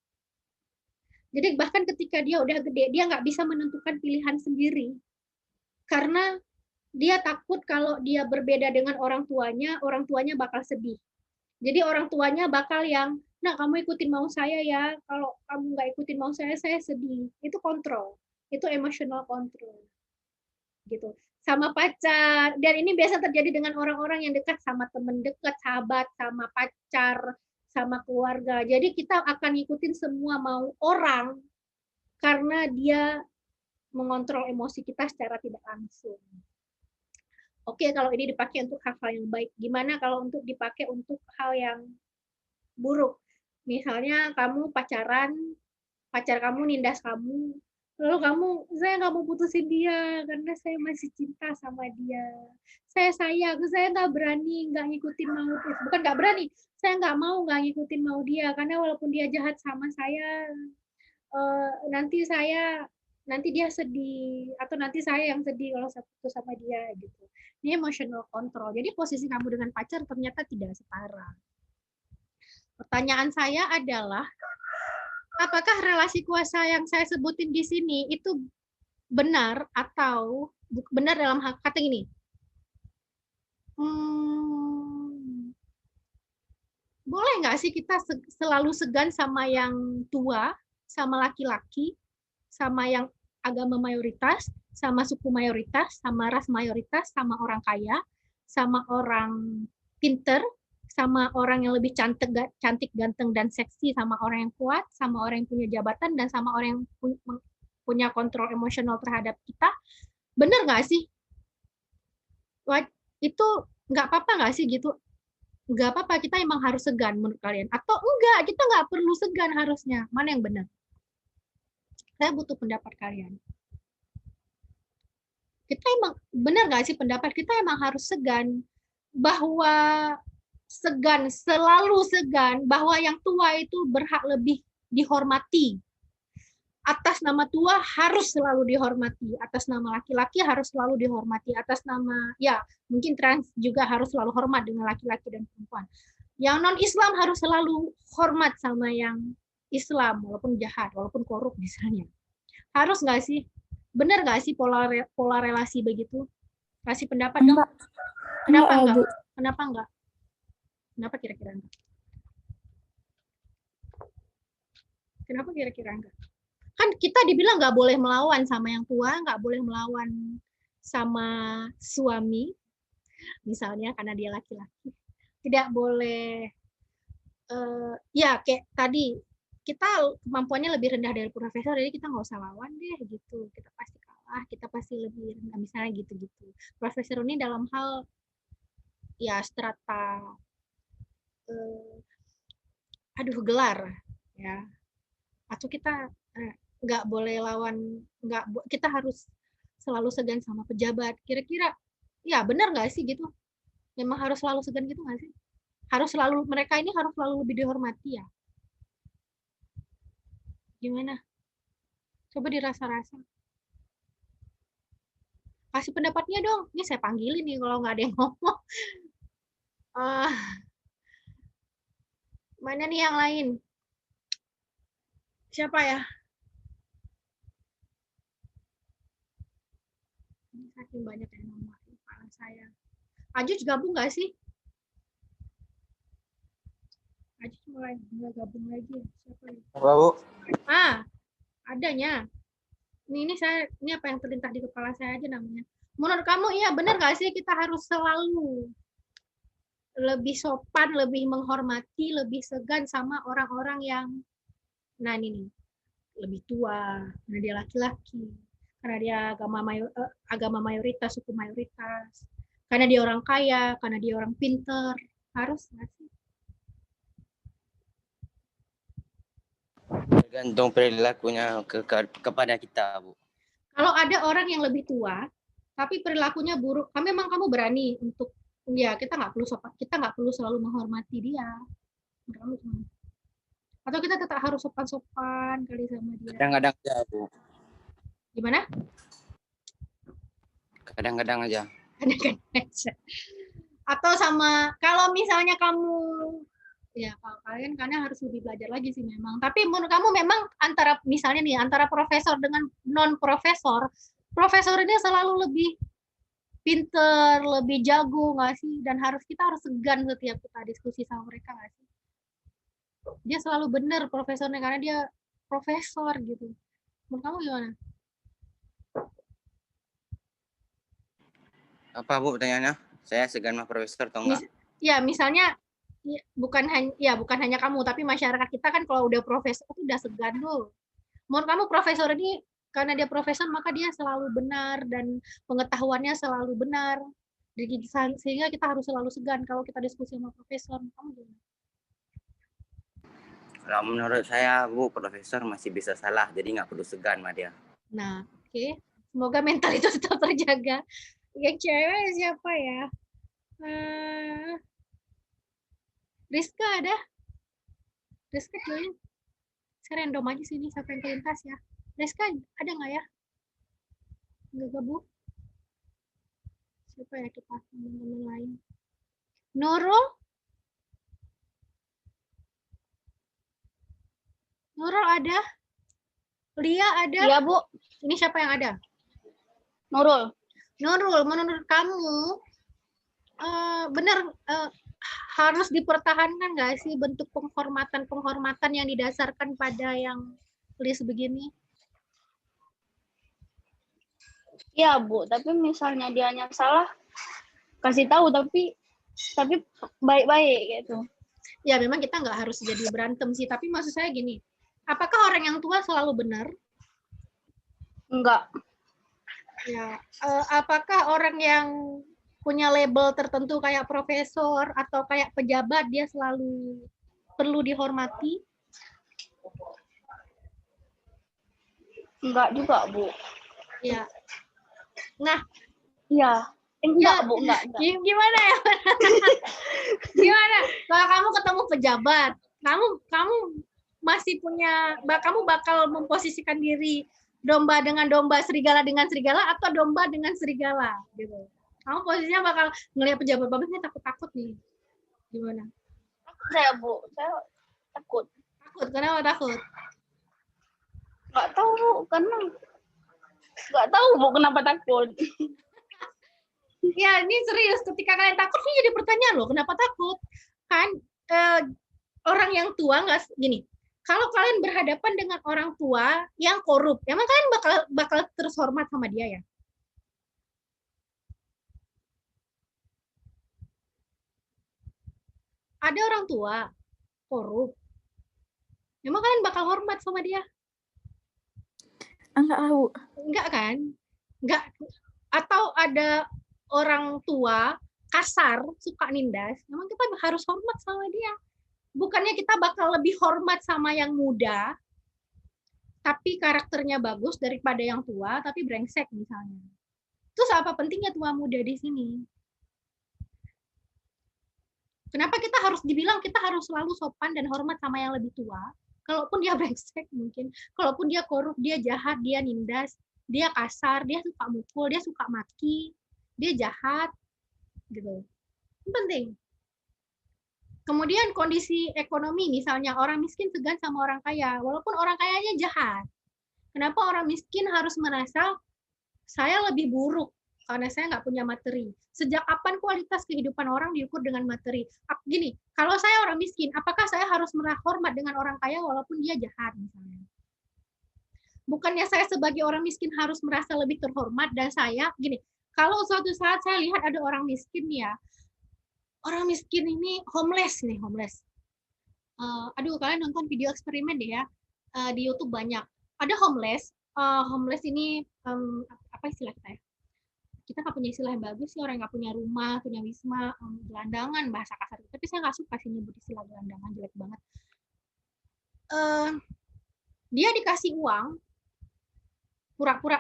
Jadi bahkan ketika dia udah gede, dia nggak bisa menentukan pilihan sendiri. Karena dia takut kalau dia berbeda dengan orang tuanya bakal sedih. Jadi orang tuanya bakal yang, nah kamu ikutin mau saya ya, kalau kamu nggak ikutin mau saya sedih. Itu kontrol, itu emotional control. Gitu. Sama pacar, dan ini biasa terjadi dengan orang-orang yang dekat, sama teman dekat, sahabat, sama pacar, sama keluarga. Jadi kita akan ngikutin semua mau orang karena dia mengontrol emosi kita secara tidak langsung. Oke, kalau ini dipakai untuk hal-hal yang baik. Gimana kalau untuk dipakai untuk hal yang buruk? Misalnya kamu pacaran, pacar kamu nindas kamu, lalu saya nggak mau putusin dia karena saya masih cinta sama dia. Saya sayang, saya nggak berani nggak ngikutin mau, bukan nggak berani, saya nggak mau nggak ngikutin mau dia karena walaupun dia jahat sama saya, nanti dia sedih, atau nanti saya yang sedih kalau saya putus sama dia gitu. Ini emotional control. Jadi posisi kamu dengan pacar ternyata tidak setara. Pertanyaan saya adalah, apakah relasi kuasa yang saya sebutin di sini itu benar atau benar dalam kata ini? Boleh nggak sih kita selalu segan sama yang tua, sama laki-laki, sama yang agama mayoritas, sama suku mayoritas, sama ras mayoritas, sama orang kaya, sama orang pinter, sama orang yang lebih cantik, ganteng, dan seksi, sama orang yang kuat, sama orang yang punya jabatan, dan sama orang yang punya kontrol emosional terhadap kita. Bener nggak sih? Itu nggak apa-apa nggak sih gitu? Nggak apa-apa, kita emang harus segan menurut kalian? Atau enggak, kita nggak perlu segan harusnya? Mana yang benar? Saya butuh pendapat kalian. Kita emang, benar nggak sih pendapat kita emang harus segan? Bahwa segan, selalu segan, bahwa yang tua itu berhak lebih dihormati. Atas nama tua harus selalu dihormati, atas nama laki-laki harus selalu dihormati, atas nama, ya mungkin trans juga harus selalu hormat dengan laki-laki dan perempuan. Yang non-Islam harus selalu hormat sama yang Islam, walaupun jahat, walaupun korup misalnya. Harus nggak sih? Benar nggak sih pola relasi begitu? Kasih pendapat dong. Kenapa enggak? Kenapa enggak? Kenapa kira-kira enggak? Kenapa kira-kira enggak? Kan kita dibilang nggak boleh melawan sama yang tua, nggak boleh melawan sama suami, misalnya karena dia laki-laki. Tidak boleh, ya kayak tadi, kita kemampuannya lebih rendah dari profesor, jadi kita nggak usah lawan deh gitu. Kita pasti kalah, kita pasti lebih rendah, misalnya gitu-gitu. Profesor ini dalam hal ya strata, gelar ya. Atau kita nggak boleh lawan, kita harus selalu segan sama pejabat. Kira-kira ya benar nggak sih gitu? Memang harus selalu segan gitu nggak sih? Harus selalu, mereka ini harus selalu lebih dihormati ya? Gimana? Coba dirasa-rasa. Kasih pendapatnya dong. Ini saya panggilin nih kalau nggak ada yang ngomong. Mana nih yang lain? Siapa ya? Ini saking banyak yang ngomong di kepala saya. Ajus gabung nggak sih? Ajus mulai gabung lagi. Siapa ya? Apa, Bu? Adanya. Ini apa yang terlintas di kepala saya aja namanya. Menurut kamu iya benar nggak sih kita harus selalu lebih sopan, lebih menghormati, lebih segan sama orang-orang yang, nah ini nih, lebih tua, karena dia laki-laki, karena dia agama mayoritas, suku mayoritas, karena dia orang kaya, karena dia orang pinter, harus nggak sih? Tergantung perilakunya kepada kita, Bu. Kalau ada orang yang lebih tua, tapi perilakunya buruk, memang kamu berani untuk, ya kita nggak perlu sopan, kita nggak perlu selalu menghormati dia. Atau kita tetap harus sopan-sopan kali sama dia. Kadang-kadang aja, Bu. Gimana? Kadang-kadang aja. Kadang-kadang aja. Atau sama, kalau misalnya kamu, ya kalau kalian karena harus lebih belajar lagi sih memang. Tapi menurut kamu memang misalnya nih, antara profesor dengan non-profesor, profesor ini selalu lebih pinter, lebih jago nggak sih? Dan kita harus segan setiap kita diskusi sama mereka nggak sih? Dia selalu benar profesornya karena dia profesor gitu. Menurut kamu gimana? Apa, Bu, pertanyaannya? Saya segan sama profesor atau enggak? Ya, misalnya bukan hanya kamu, tapi masyarakat kita kan kalau udah profesor itu udah segan tuh. Menurut kamu profesor ini karena dia profesor maka dia selalu benar dan pengetahuannya selalu benar. Jadi sehingga kita harus selalu segan kalau kita diskusi sama profesor. Kamu gimana? Kalau menurut saya, Bu, profesor masih bisa salah, jadi nggak perlu segan sama dia. Nah, oke. Semoga mental itu tetap terjaga. Yang cewek siapa ya? Rizka ada? Rizka join. Saya random aja sini siapa yang kelintas ya. Rizka ada nggak ya? Nggak gabung? Siapa ya kita teman-teman lain? Nurul? Nurul ada? Lia ada? Iya, Bu. Ini siapa yang ada? Nurul. Nurul, menurut kamu benar harus dipertahankan nggak sih bentuk penghormatan yang didasarkan pada yang list begini? Iya, Bu, tapi misalnya dianya salah, kasih tahu tapi baik-baik gitu. Ya memang kita nggak harus jadi berantem sih, tapi maksud saya gini, apakah orang yang tua selalu benar? Enggak. Ya, apakah orang yang punya label tertentu kayak profesor atau kayak pejabat dia selalu perlu dihormati? Enggak juga, Bu. Ya. Nah, Iya. Enggak, Bu, enggak. Gimana ya? Gimana? Kalau kamu ketemu pejabat, kamu masih punya, kamu bakal memposisikan diri domba dengan domba, serigala dengan serigala, atau domba dengan serigala, gitu. Kamu posisinya bakal ngelihat pejabat babasnya takut-takut nih. Gimana? Saya, Bu, saya takut. Takut, kenapa takut? Enggak tahu, Bu, karena enggak tahu, Bu, kenapa takut. Ya, ini serius. Ketika kalian takut, ini jadi pertanyaan loh. Kenapa takut? Kan orang yang tua nggak gini. Kalau kalian berhadapan dengan orang tua yang korup, emang kalian bakal terus hormat sama dia ya? Ada orang tua korup, emang kalian bakal hormat sama dia? Enggak tahu. Enggak kan? Enggak. Atau ada orang tua kasar, suka nindas, memang kita harus hormat sama dia. Bukannya kita bakal lebih hormat sama yang muda, tapi karakternya bagus daripada yang tua, tapi brengsek misalnya. Terus apa pentingnya tua muda di sini? Kenapa kita harus dibilang kita harus selalu sopan dan hormat sama yang lebih tua? Kalaupun dia brengsek mungkin, kalaupun dia korup, dia jahat, dia nindas, dia kasar, dia suka mukul, dia suka maki, dia jahat, gitu. Ini penting. Kemudian kondisi ekonomi, misalnya orang miskin segan sama orang kaya, walaupun orang kayanya jahat. Kenapa orang miskin harus merasa saya lebih buruk karena saya nggak punya materi? Sejak kapan kualitas kehidupan orang diukur dengan materi? Gini, kalau saya orang miskin, apakah saya harus hormat dengan orang kaya walaupun dia jahat misalnya? Bukannya saya sebagai orang miskin harus merasa lebih terhormat, dan saya, gini, kalau suatu saat saya lihat ada orang miskin ya, orang miskin ini homeless nih, homeless. Aduh, kalian nonton video eksperimen deh ya, di YouTube banyak. Ada homeless, homeless ini apa istilah kita ya? Kita nggak punya istilah yang bagus sih, orang nggak punya rumah, punya wisma, gelandangan bahasa kasar. Tapi saya nggak suka sih nyebut istilah gelandangan, jelek banget. Dia dikasih uang,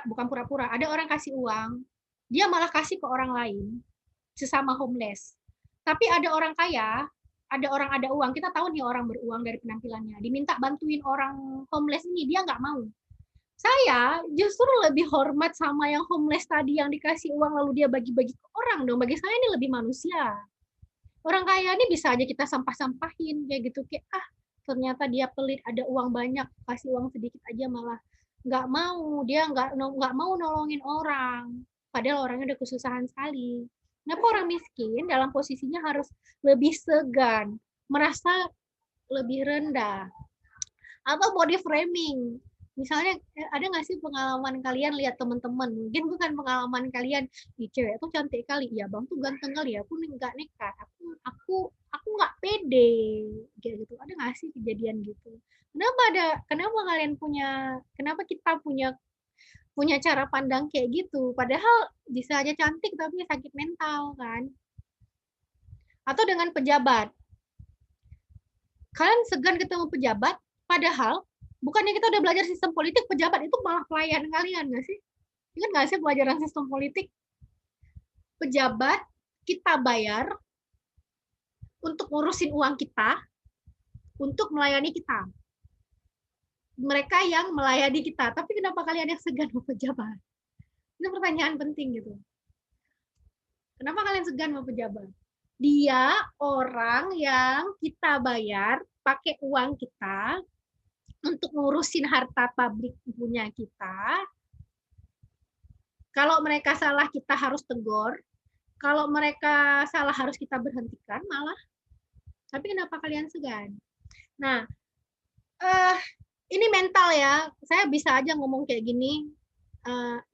bukan pura-pura, ada orang kasih uang, dia malah kasih ke orang lain, sesama homeless. Tapi ada orang kaya, ada orang ada uang, kita tahu nih orang beruang dari penampilannya, diminta bantuin orang homeless ini, dia nggak mau. Saya justru lebih hormat sama yang homeless tadi yang dikasih uang lalu dia bagi-bagi ke orang dong. Bagi saya ini lebih manusia. Orang kaya ini bisa aja kita sampah-sampahin kayak gitu, kayak ternyata dia pelit, ada uang banyak, kasih uang sedikit aja malah nggak mau, dia nggak mau nolongin orang, padahal orangnya udah kesusahan sekali. Kenapa orang miskin dalam posisinya harus lebih segan, merasa lebih rendah? Atau body framing. Misalnya ada nggak sih pengalaman kalian lihat teman-teman, mungkin bukan pengalaman kalian, ih cewek tuh cantik kali, ya bang tuh ganteng kali ya, aku nggak nekat, aku nggak pede, kayak gitu. Ada nggak sih kejadian gitu? Kenapa kalian kenapa kita punya cara pandang kayak gitu? Padahal bisa aja cantik tapi sakit mental kan? Atau dengan pejabat, kalian segan ketemu pejabat, padahal bukannya kita udah belajar sistem politik, pejabat itu malah pelayan kalian nggak sih? Ingat nggak sih pelajaran sistem politik? Pejabat kita bayar untuk ngurusin uang kita, untuk melayani kita. Mereka yang melayani kita, tapi kenapa kalian yang segan mau pejabat? Itu pertanyaan penting gitu. Kenapa kalian segan mau pejabat? Dia orang yang kita bayar pakai uang kita untuk ngurusin harta publik punya kita. Kalau mereka salah kita harus tegur. Kalau mereka salah harus kita berhentikan malah. Tapi kenapa kalian segan? Nah, ini mental ya. Saya bisa aja ngomong kayak gini.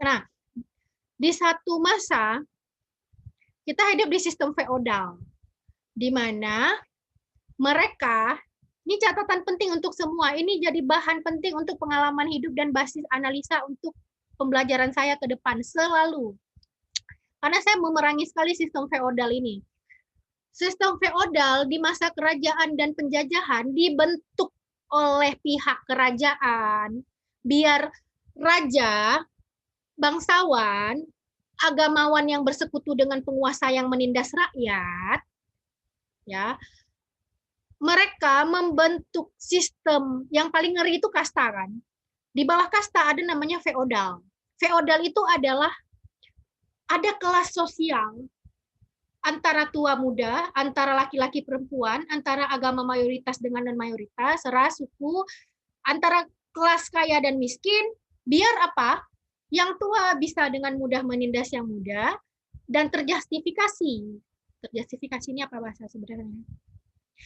Nah, Di satu masa kita hidup di sistem feodal, di mana mereka, ini catatan penting untuk semua, ini jadi bahan penting untuk pengalaman hidup dan basis analisa untuk pembelajaran saya ke depan selalu. Karena saya memerangi sekali sistem feodal ini. Sistem feodal di masa kerajaan dan penjajahan dibentuk oleh pihak kerajaan biar raja, bangsawan, agamawan yang bersekutu dengan penguasa yang menindas rakyat, ya, mereka membentuk sistem yang paling ngeri itu kasta kan. Di bawah kasta ada namanya feodal. Feodal itu adalah ada kelas sosial antara tua muda, antara laki-laki perempuan, antara agama mayoritas dengan non mayoritas, ras, suku, antara kelas kaya dan miskin, biar apa? Yang tua bisa dengan mudah menindas yang muda dan terjustifikasi. Terjustifikasi ini apa bahasa sebenarnya?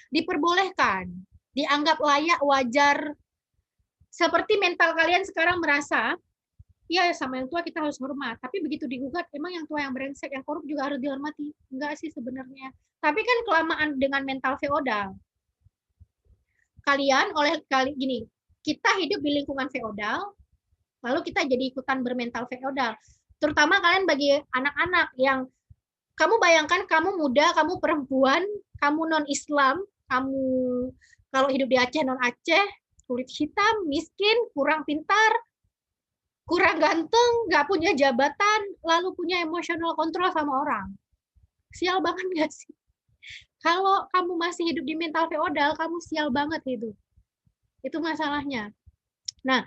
Diperbolehkan, dianggap layak, wajar. Seperti mental kalian sekarang merasa, ya sama yang tua kita harus hormat. Tapi begitu digugat, emang yang tua yang brengsek, yang korup juga harus dihormati? Enggak sih sebenarnya. Tapi kan kelamaan dengan mental feodal. Kalian gini, kita hidup di lingkungan feodal, lalu kita jadi ikutan bermental feodal. Terutama kalian bagi anak-anak yang kamu bayangkan kamu muda, kamu perempuan, kamu non-Islam, kamu kalau hidup di Aceh non-Aceh, kulit hitam, miskin, kurang pintar, kurang ganteng, nggak punya jabatan, lalu punya emotional control sama orang. Sial banget nggak sih? Kalau kamu masih hidup di mental feodal, kamu sial banget hidup. Itu masalahnya. Nah,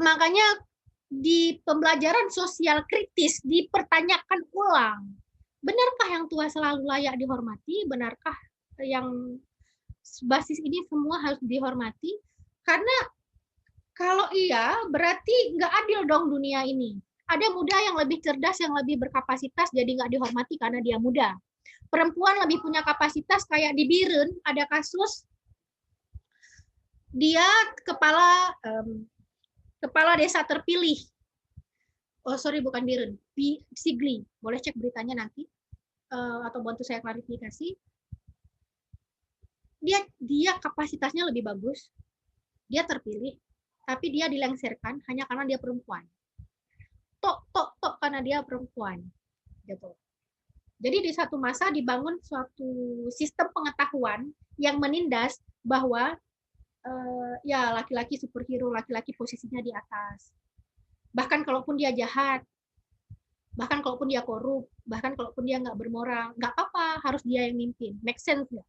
makanya di pembelajaran sosial kritis dipertanyakan ulang. Benarkah yang tua selalu layak dihormati? Benarkah yang basis ini semua harus dihormati? Karena kalau iya, berarti nggak adil dong dunia ini. Ada muda yang lebih cerdas, yang lebih berkapasitas, jadi nggak dihormati karena dia muda. Perempuan lebih punya kapasitas, kayak di Biren, ada kasus dia kepala desa terpilih. Oh sorry, bukan Biren, Sigli. Boleh cek beritanya nanti atau bantu saya klarifikasi. Dia kapasitasnya lebih bagus, dia terpilih, tapi dia dilengsarkan hanya karena dia perempuan. Tok karena dia perempuan, gitu. Jadi di satu masa dibangun suatu sistem pengetahuan yang menindas bahwa ya laki-laki superhero, laki-laki posisinya di atas. Bahkan kalaupun dia jahat, bahkan kalaupun dia korup, bahkan kalaupun dia nggak bermoral, nggak apa-apa, harus dia yang mimpin. Make sense nggak?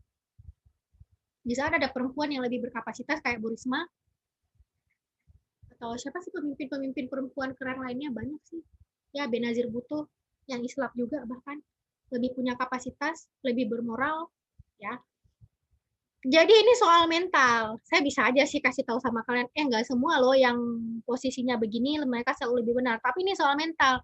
Di saat ada perempuan yang lebih berkapasitas kayak Bu Risma, atau siapa sih pemimpin-pemimpin perempuan keren lainnya, banyak sih. Ya Benazir Bhutto yang Islam juga bahkan lebih punya kapasitas, lebih bermoral, ya. Jadi ini soal mental. Saya bisa aja sih kasih tahu sama kalian, nggak semua loh yang posisinya begini mereka selalu lebih benar. Tapi ini soal mental.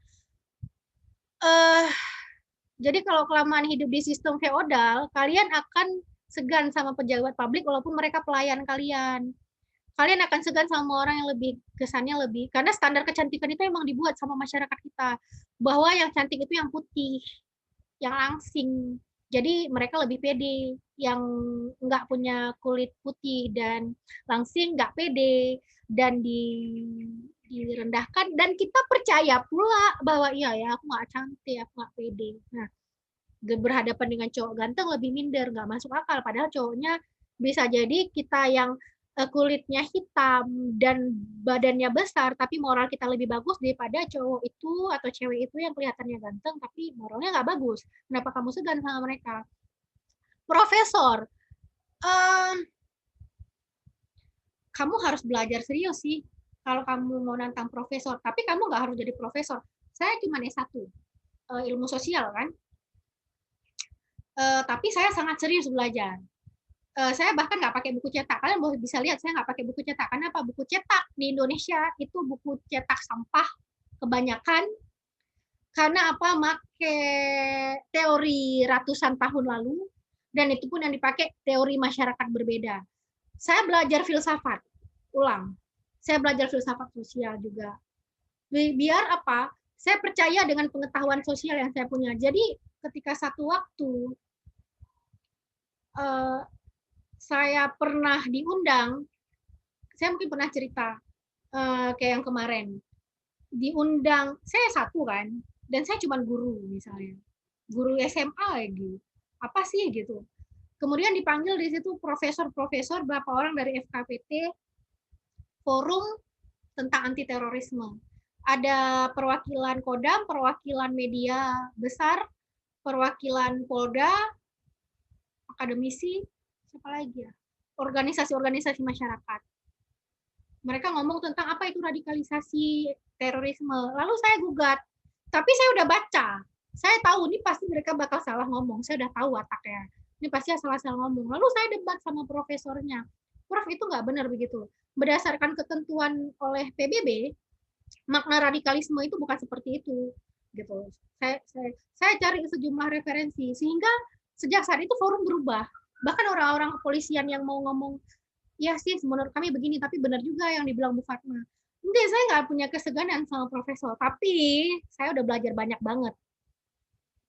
Jadi kalau kelamaan hidup di sistem feodal, kalian akan segan sama pejabat publik walaupun mereka pelayan kalian. Kalian akan segan sama orang yang lebih kesannya lebih, karena standar kecantikan itu emang dibuat sama masyarakat kita, bahwa yang cantik itu yang putih, yang langsing. Jadi mereka lebih pede, yang nggak punya kulit putih dan langsing nggak pede dan direndahkan, dan kita percaya pula bahwa iya ya aku nggak cantik, aku nggak pede. Nah, berhadapan dengan cowok ganteng lebih minder, nggak masuk akal. Padahal cowoknya bisa jadi kita yang kulitnya hitam dan badannya besar, tapi moral kita lebih bagus daripada cowok itu atau cewek itu yang kelihatannya ganteng, tapi moralnya nggak bagus. Kenapa kamu segan sama mereka? Profesor, kamu harus belajar serius sih kalau kamu mau nantang profesor, tapi kamu nggak harus jadi profesor. Saya cuma S1, ilmu sosial kan, tapi saya sangat serius belajar. Saya bahkan nggak pakai buku cetak. Kalian bisa lihat saya nggak pakai buku cetak. Kenapa? Buku cetak di Indonesia itu buku cetak sampah kebanyakan. Karena apa? Pakai teori ratusan tahun lalu, dan itu pun yang dipakai teori masyarakat berbeda. Saya belajar filsafat, ulang. Saya belajar filsafat sosial juga. Biar apa? Saya percaya dengan pengetahuan sosial yang saya punya. Jadi ketika satu waktu saya pernah diundang, saya mungkin pernah cerita kayak yang kemarin, diundang, saya satu kan, dan saya cuma guru misalnya, guru SMA lagi, apa sih gitu. Kemudian dipanggil di situ profesor-profesor, berapa orang dari FKPT, forum tentang anti terorisme. Ada perwakilan Kodam, perwakilan media besar, perwakilan Polda, akademisi, siapa lagi ya? Organisasi-organisasi masyarakat. Mereka ngomong tentang apa itu radikalisasi terorisme. Lalu saya gugat. Tapi saya udah baca. Saya tahu ini pasti mereka bakal salah ngomong. Saya udah tahu wataknya. Ini pasti salah-salah ngomong. Lalu saya debat sama profesornya. Prof, itu nggak benar begitu. Berdasarkan ketentuan oleh PBB, makna radikalisme itu bukan seperti itu, gitu. Saya cari sejumlah referensi sehingga sejak saat itu forum berubah. Bahkan orang-orang kepolisian yang mau ngomong, ya sih menurut kami begini, tapi benar juga yang dibilang Bu Fatma. Enggak, saya nggak punya keseganan sama profesor, tapi saya udah belajar banyak banget.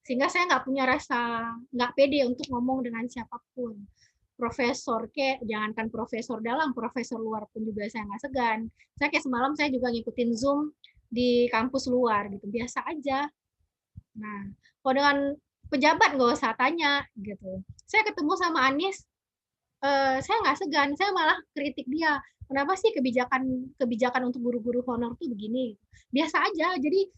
Sehingga saya nggak punya rasa nggak pede untuk ngomong dengan siapapun. Profesor jangankan profesor dalam, profesor luar pun juga saya nggak segan. Saya kayak semalam saya juga ngikutin Zoom di kampus luar gitu, biasa aja. Nah, kalau dengan pejabat nggak usah tanya gitu. Saya ketemu sama Anies, saya nggak segan, saya malah kritik dia. Kenapa sih kebijakan untuk guru-guru honor tuh begini? Biasa aja. Jadi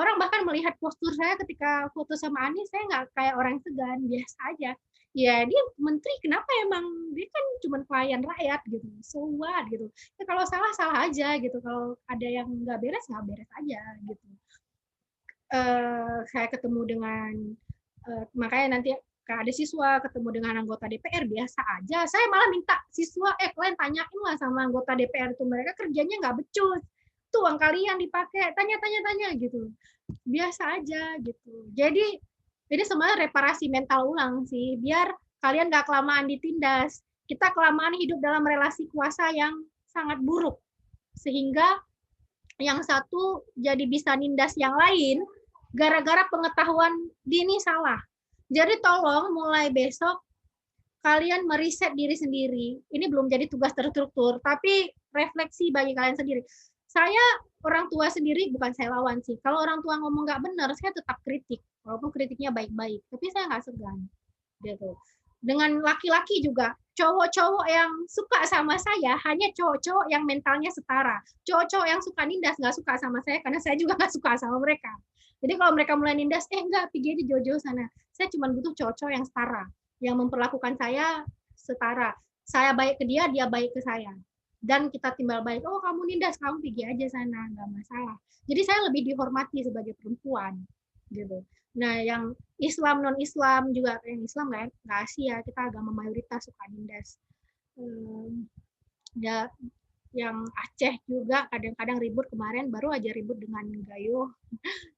orang bahkan melihat postur saya ketika foto sama Anies, saya nggak kayak orang segan, biasa aja. Ya dia menteri, kenapa emang dia kan cuma pelayan rakyat gitu, so what gitu. Ya kalau salah aja gitu, kalau ada yang nggak beres aja gitu. Saya ketemu dengan makanya nanti ada siswa ketemu dengan anggota DPR, biasa aja. Saya malah minta siswa, kalian tanyain lah sama anggota DPR itu, mereka kerjanya nggak becus, tuh uang kalian dipakai, tanya gitu, biasa aja gitu. Jadi ini sebenarnya reparasi mental ulang sih, biar kalian nggak kelamaan ditindas. Kita kelamaan hidup dalam relasi kuasa yang sangat buruk, sehingga yang satu jadi bisa nindas yang lain gara-gara pengetahuan dini salah. Jadi tolong mulai besok kalian meriset diri sendiri. Ini belum jadi tugas terstruktur, tapi refleksi bagi kalian sendiri. Saya orang tua sendiri, bukan saya lawan sih. Kalau orang tua ngomong nggak benar, saya tetap kritik. Walaupun kritiknya baik-baik. Tapi saya nggak segan. Gitu. Dengan laki-laki juga, cowok-cowok yang suka sama saya, hanya cowok-cowok yang mentalnya setara. Cowok-cowok yang suka nindas nggak suka sama saya, karena saya juga nggak suka sama mereka. Jadi kalau mereka mulai nindas, enggak, pergi aja jauh-jauh sana. Saya cuma butuh cowok-cowok yang setara. Yang memperlakukan saya setara. Saya baik ke dia, dia baik ke saya. Dan kita timbal baik, oh kamu nindas, kamu pergi aja sana, nggak masalah. Jadi saya lebih dihormati sebagai perempuan, gitu. Nah, yang Islam non Islam juga, yang Islam nggak Asia, kita agama mayoritas suka nindas. Ya, yang Aceh juga kadang-kadang ribut, kemarin baru aja ribut dengan Gayo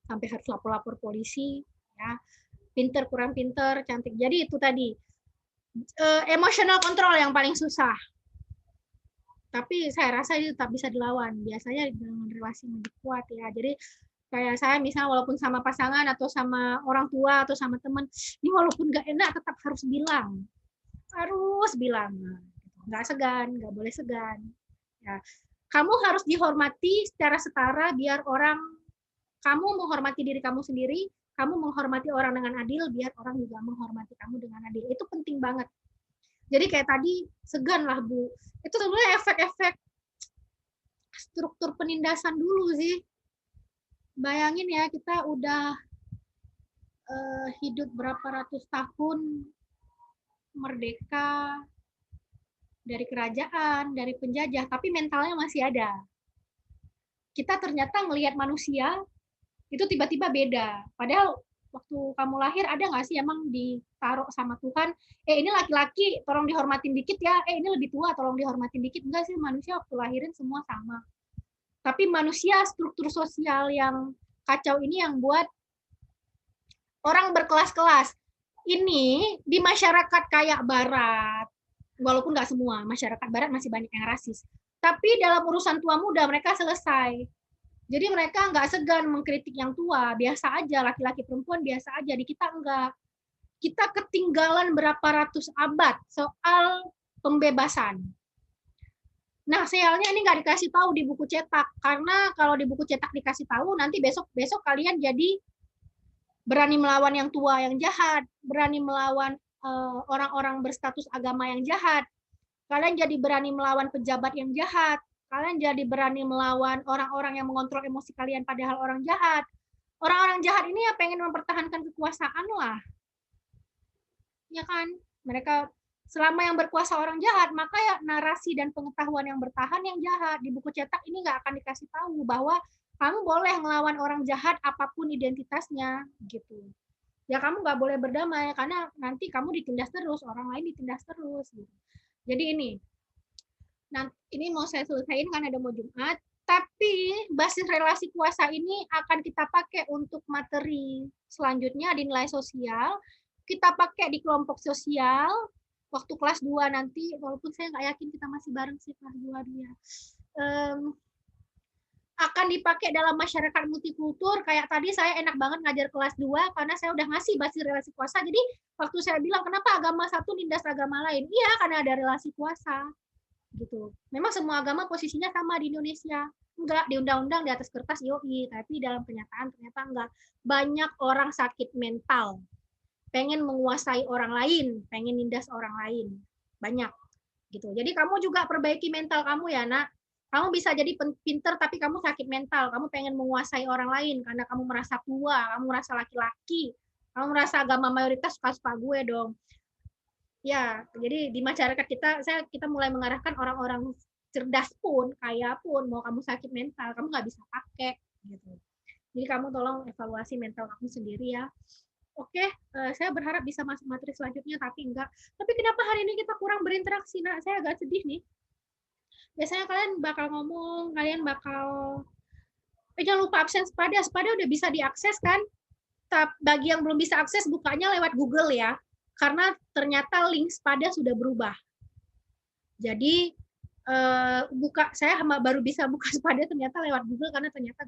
sampai harus lapor-lapor polisi, ya. Pinter kurang pinter, cantik. Jadi itu tadi emotional control yang paling susah. Tapi saya rasa itu tetap bisa dilawan. Biasanya dengan relasi yang lebih kuat ya. Jadi kayak saya misalnya walaupun sama pasangan atau sama orang tua atau sama teman, ini walaupun nggak enak tetap harus bilang. Harus bilang. Nggak segan, nggak boleh segan. Ya. Kamu harus dihormati secara setara biar orang, kamu menghormati diri kamu sendiri, kamu menghormati orang dengan adil, biar orang juga menghormati kamu dengan adil. Itu penting banget. Jadi kayak tadi, segan lah Bu. Itu sebenarnya efek-efek struktur penindasan dulu sih. Bayangin ya, kita udah hidup berapa ratus tahun merdeka dari kerajaan, dari penjajah, tapi mentalnya masih ada. Kita ternyata ngelihat manusia, itu tiba-tiba beda. Padahal waktu kamu lahir ada nggak sih emang ditaruh sama Tuhan, ini laki-laki tolong dihormatin dikit ya, ini lebih tua tolong dihormatin dikit. Enggak sih, manusia waktu lahirin semua sama. Tapi manusia struktur sosial yang kacau ini yang buat orang berkelas-kelas. Ini di masyarakat kayak barat, walaupun nggak semua, masyarakat barat masih banyak yang rasis. Tapi dalam urusan tua muda mereka selesai. Jadi mereka nggak segan mengkritik yang tua, biasa aja, laki-laki perempuan biasa aja. Di kita enggak. Kita ketinggalan berapa ratus abad soal pembebasan. Nah, sialnya ini nggak dikasih tahu di buku cetak, karena kalau di buku cetak dikasih tahu, nanti besok kalian jadi berani melawan yang tua yang jahat, berani melawan orang-orang berstatus agama yang jahat, kalian jadi berani melawan pejabat yang jahat, kalian jadi berani melawan orang-orang yang mengontrol emosi kalian padahal orang jahat. Orang-orang jahat ini ya pengen mempertahankan kekuasaan lah. Ya kan? Mereka selama yang berkuasa orang jahat, maka ya narasi dan pengetahuan yang bertahan yang jahat. Di buku cetak ini nggak akan dikasih tahu bahwa kamu boleh melawan orang jahat apapun identitasnya gitu. Ya kamu nggak boleh berdamai karena nanti kamu ditindas terus, orang lain ditindas terus gitu. Jadi ini mau saya selesaiin kan ada mau Jumat, tapi basis relasi kuasa ini akan kita pakai untuk materi selanjutnya di nilai sosial, kita pakai di kelompok sosial, waktu kelas 2 nanti, walaupun saya nggak yakin kita masih bareng sih kelas 2 dia. Akan dipakai dalam masyarakat multikultur, kayak tadi saya enak banget ngajar kelas 2 karena saya udah ngasih basis relasi kuasa, jadi waktu saya bilang kenapa agama satu nindas agama lain, iya karena ada relasi kuasa. Gitu. Memang semua agama posisinya sama di Indonesia. Enggak, di undang-undang di atas kertas yoi, tapi dalam kenyataan ternyata enggak. Banyak orang sakit mental. Pengen menguasai orang lain, pengen nindas orang lain. Banyak. Gitu. Jadi kamu juga perbaiki mental kamu ya, Nak. Kamu bisa jadi pinter tapi kamu sakit mental. Kamu pengen menguasai orang lain karena kamu merasa tua, kamu merasa laki-laki. Kamu merasa agama mayoritas suka-suka gue dong. Ya, jadi di masyarakat kita mulai mengarahkan orang-orang cerdas pun, kaya pun, mau kamu sakit mental, kamu nggak bisa pakai gitu. Jadi kamu tolong evaluasi mental kamu sendiri ya. Oke, saya berharap bisa masuk materi selanjutnya, tapi enggak. Tapi kenapa hari ini kita kurang berinteraksi, Nak? Saya agak sedih nih. Biasanya kalian bakal ngomong, kalian bakal... jangan lupa absen Sepada. Sepada udah bisa diakses kan? Bagi yang belum bisa akses, bukanya lewat Google ya. Karena ternyata link Sepada sudah berubah. Jadi saya baru bisa buka Sepada ternyata lewat Google karena ternyata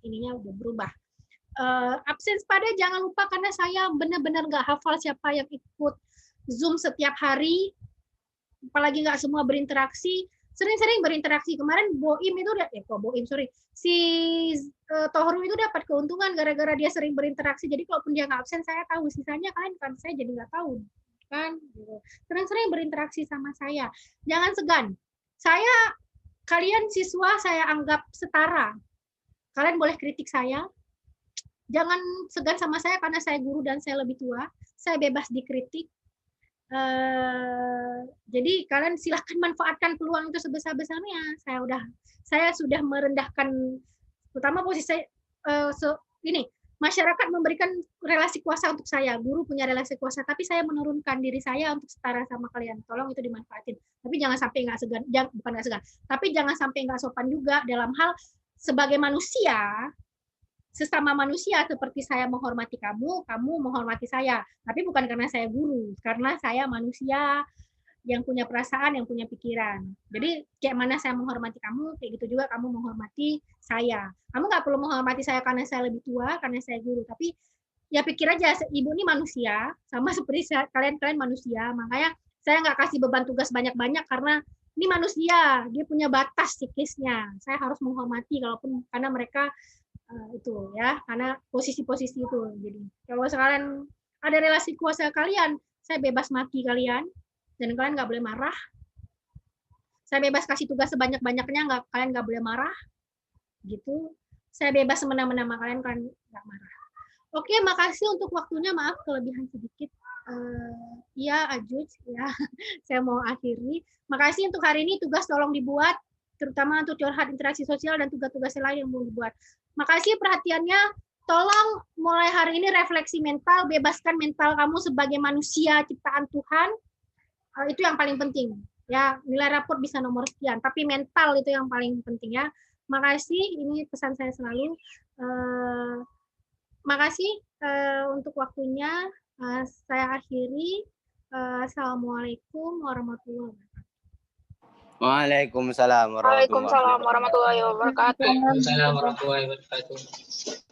ininya udah berubah. Absen Sepada jangan lupa karena saya benar-benar nggak hafal siapa yang ikut Zoom setiap hari, apalagi nggak semua berinteraksi. Sering-sering berinteraksi. Kemarin Boim itu udah, si Tohru itu dapat keuntungan gara-gara dia sering berinteraksi. Jadi kalaupun dia nggak absen, saya tahu. Sisanya kan saya jadi nggak tahu. Kan? Sering-sering berinteraksi sama saya. Jangan segan. Kalian siswa saya anggap setara. Kalian boleh kritik saya. Jangan segan sama saya karena saya guru dan saya lebih tua. Saya bebas dikritik. Jadi kalian silahkan manfaatkan peluang itu sebesar-besarnya. Saya sudah merendahkan, terutama posisi saya ini masyarakat memberikan relasi kuasa untuk saya, guru punya relasi kuasa, tapi saya menurunkan diri saya untuk setara sama kalian. Tolong itu dimanfaatin. Tapi jangan sampai nggak segan, bukan nggak segan, tapi jangan sampai nggak sopan juga dalam hal sebagai manusia. Sesama manusia seperti saya menghormati kamu menghormati saya. Tapi bukan karena saya guru, karena saya manusia yang punya perasaan, yang punya pikiran. Jadi kayak mana saya menghormati kamu, kayak gitu juga kamu menghormati saya. Kamu nggak perlu menghormati saya karena saya lebih tua, karena saya guru. Tapi ya pikir aja, ibu ini manusia, sama seperti kalian manusia. Makanya saya nggak kasih beban tugas banyak-banyak karena ini manusia, dia punya batas psikisnya. Saya harus menghormati karena mereka itu ya, karena posisi-posisi itu. Jadi kalau sekalian ada relasi kuasa kalian, saya bebas maki kalian dan kalian nggak boleh marah. Saya bebas kasih tugas sebanyak-banyaknya, kalian nggak boleh marah gitu. Saya bebas semena-mena sama kalian nggak marah. Oke, makasih untuk waktunya, maaf kelebihan sedikit. Ya Ajuj ya, saya mau akhiri. Makasih untuk hari ini, tugas tolong dibuat, terutama untuk curhat interaksi sosial dan tugas-tugas lain yang mau dibuat. Makasih perhatiannya. Tolong mulai hari ini refleksi mental, bebaskan mental kamu sebagai manusia ciptaan Tuhan. Itu yang paling penting. Ya, nilai raport bisa nomor sekian, tapi mental itu yang paling penting ya. Makasih, ini pesan saya selalu. Makasih untuk waktunya. Saya akhiri. Assalamualaikum warahmatullahi wabarakatuh. Waalaikumsalam warahmatullahi Waalaikumsalam warahmatullahi wabarakatuh. Waalaikumsalam warahmatullahi wabarakatuh.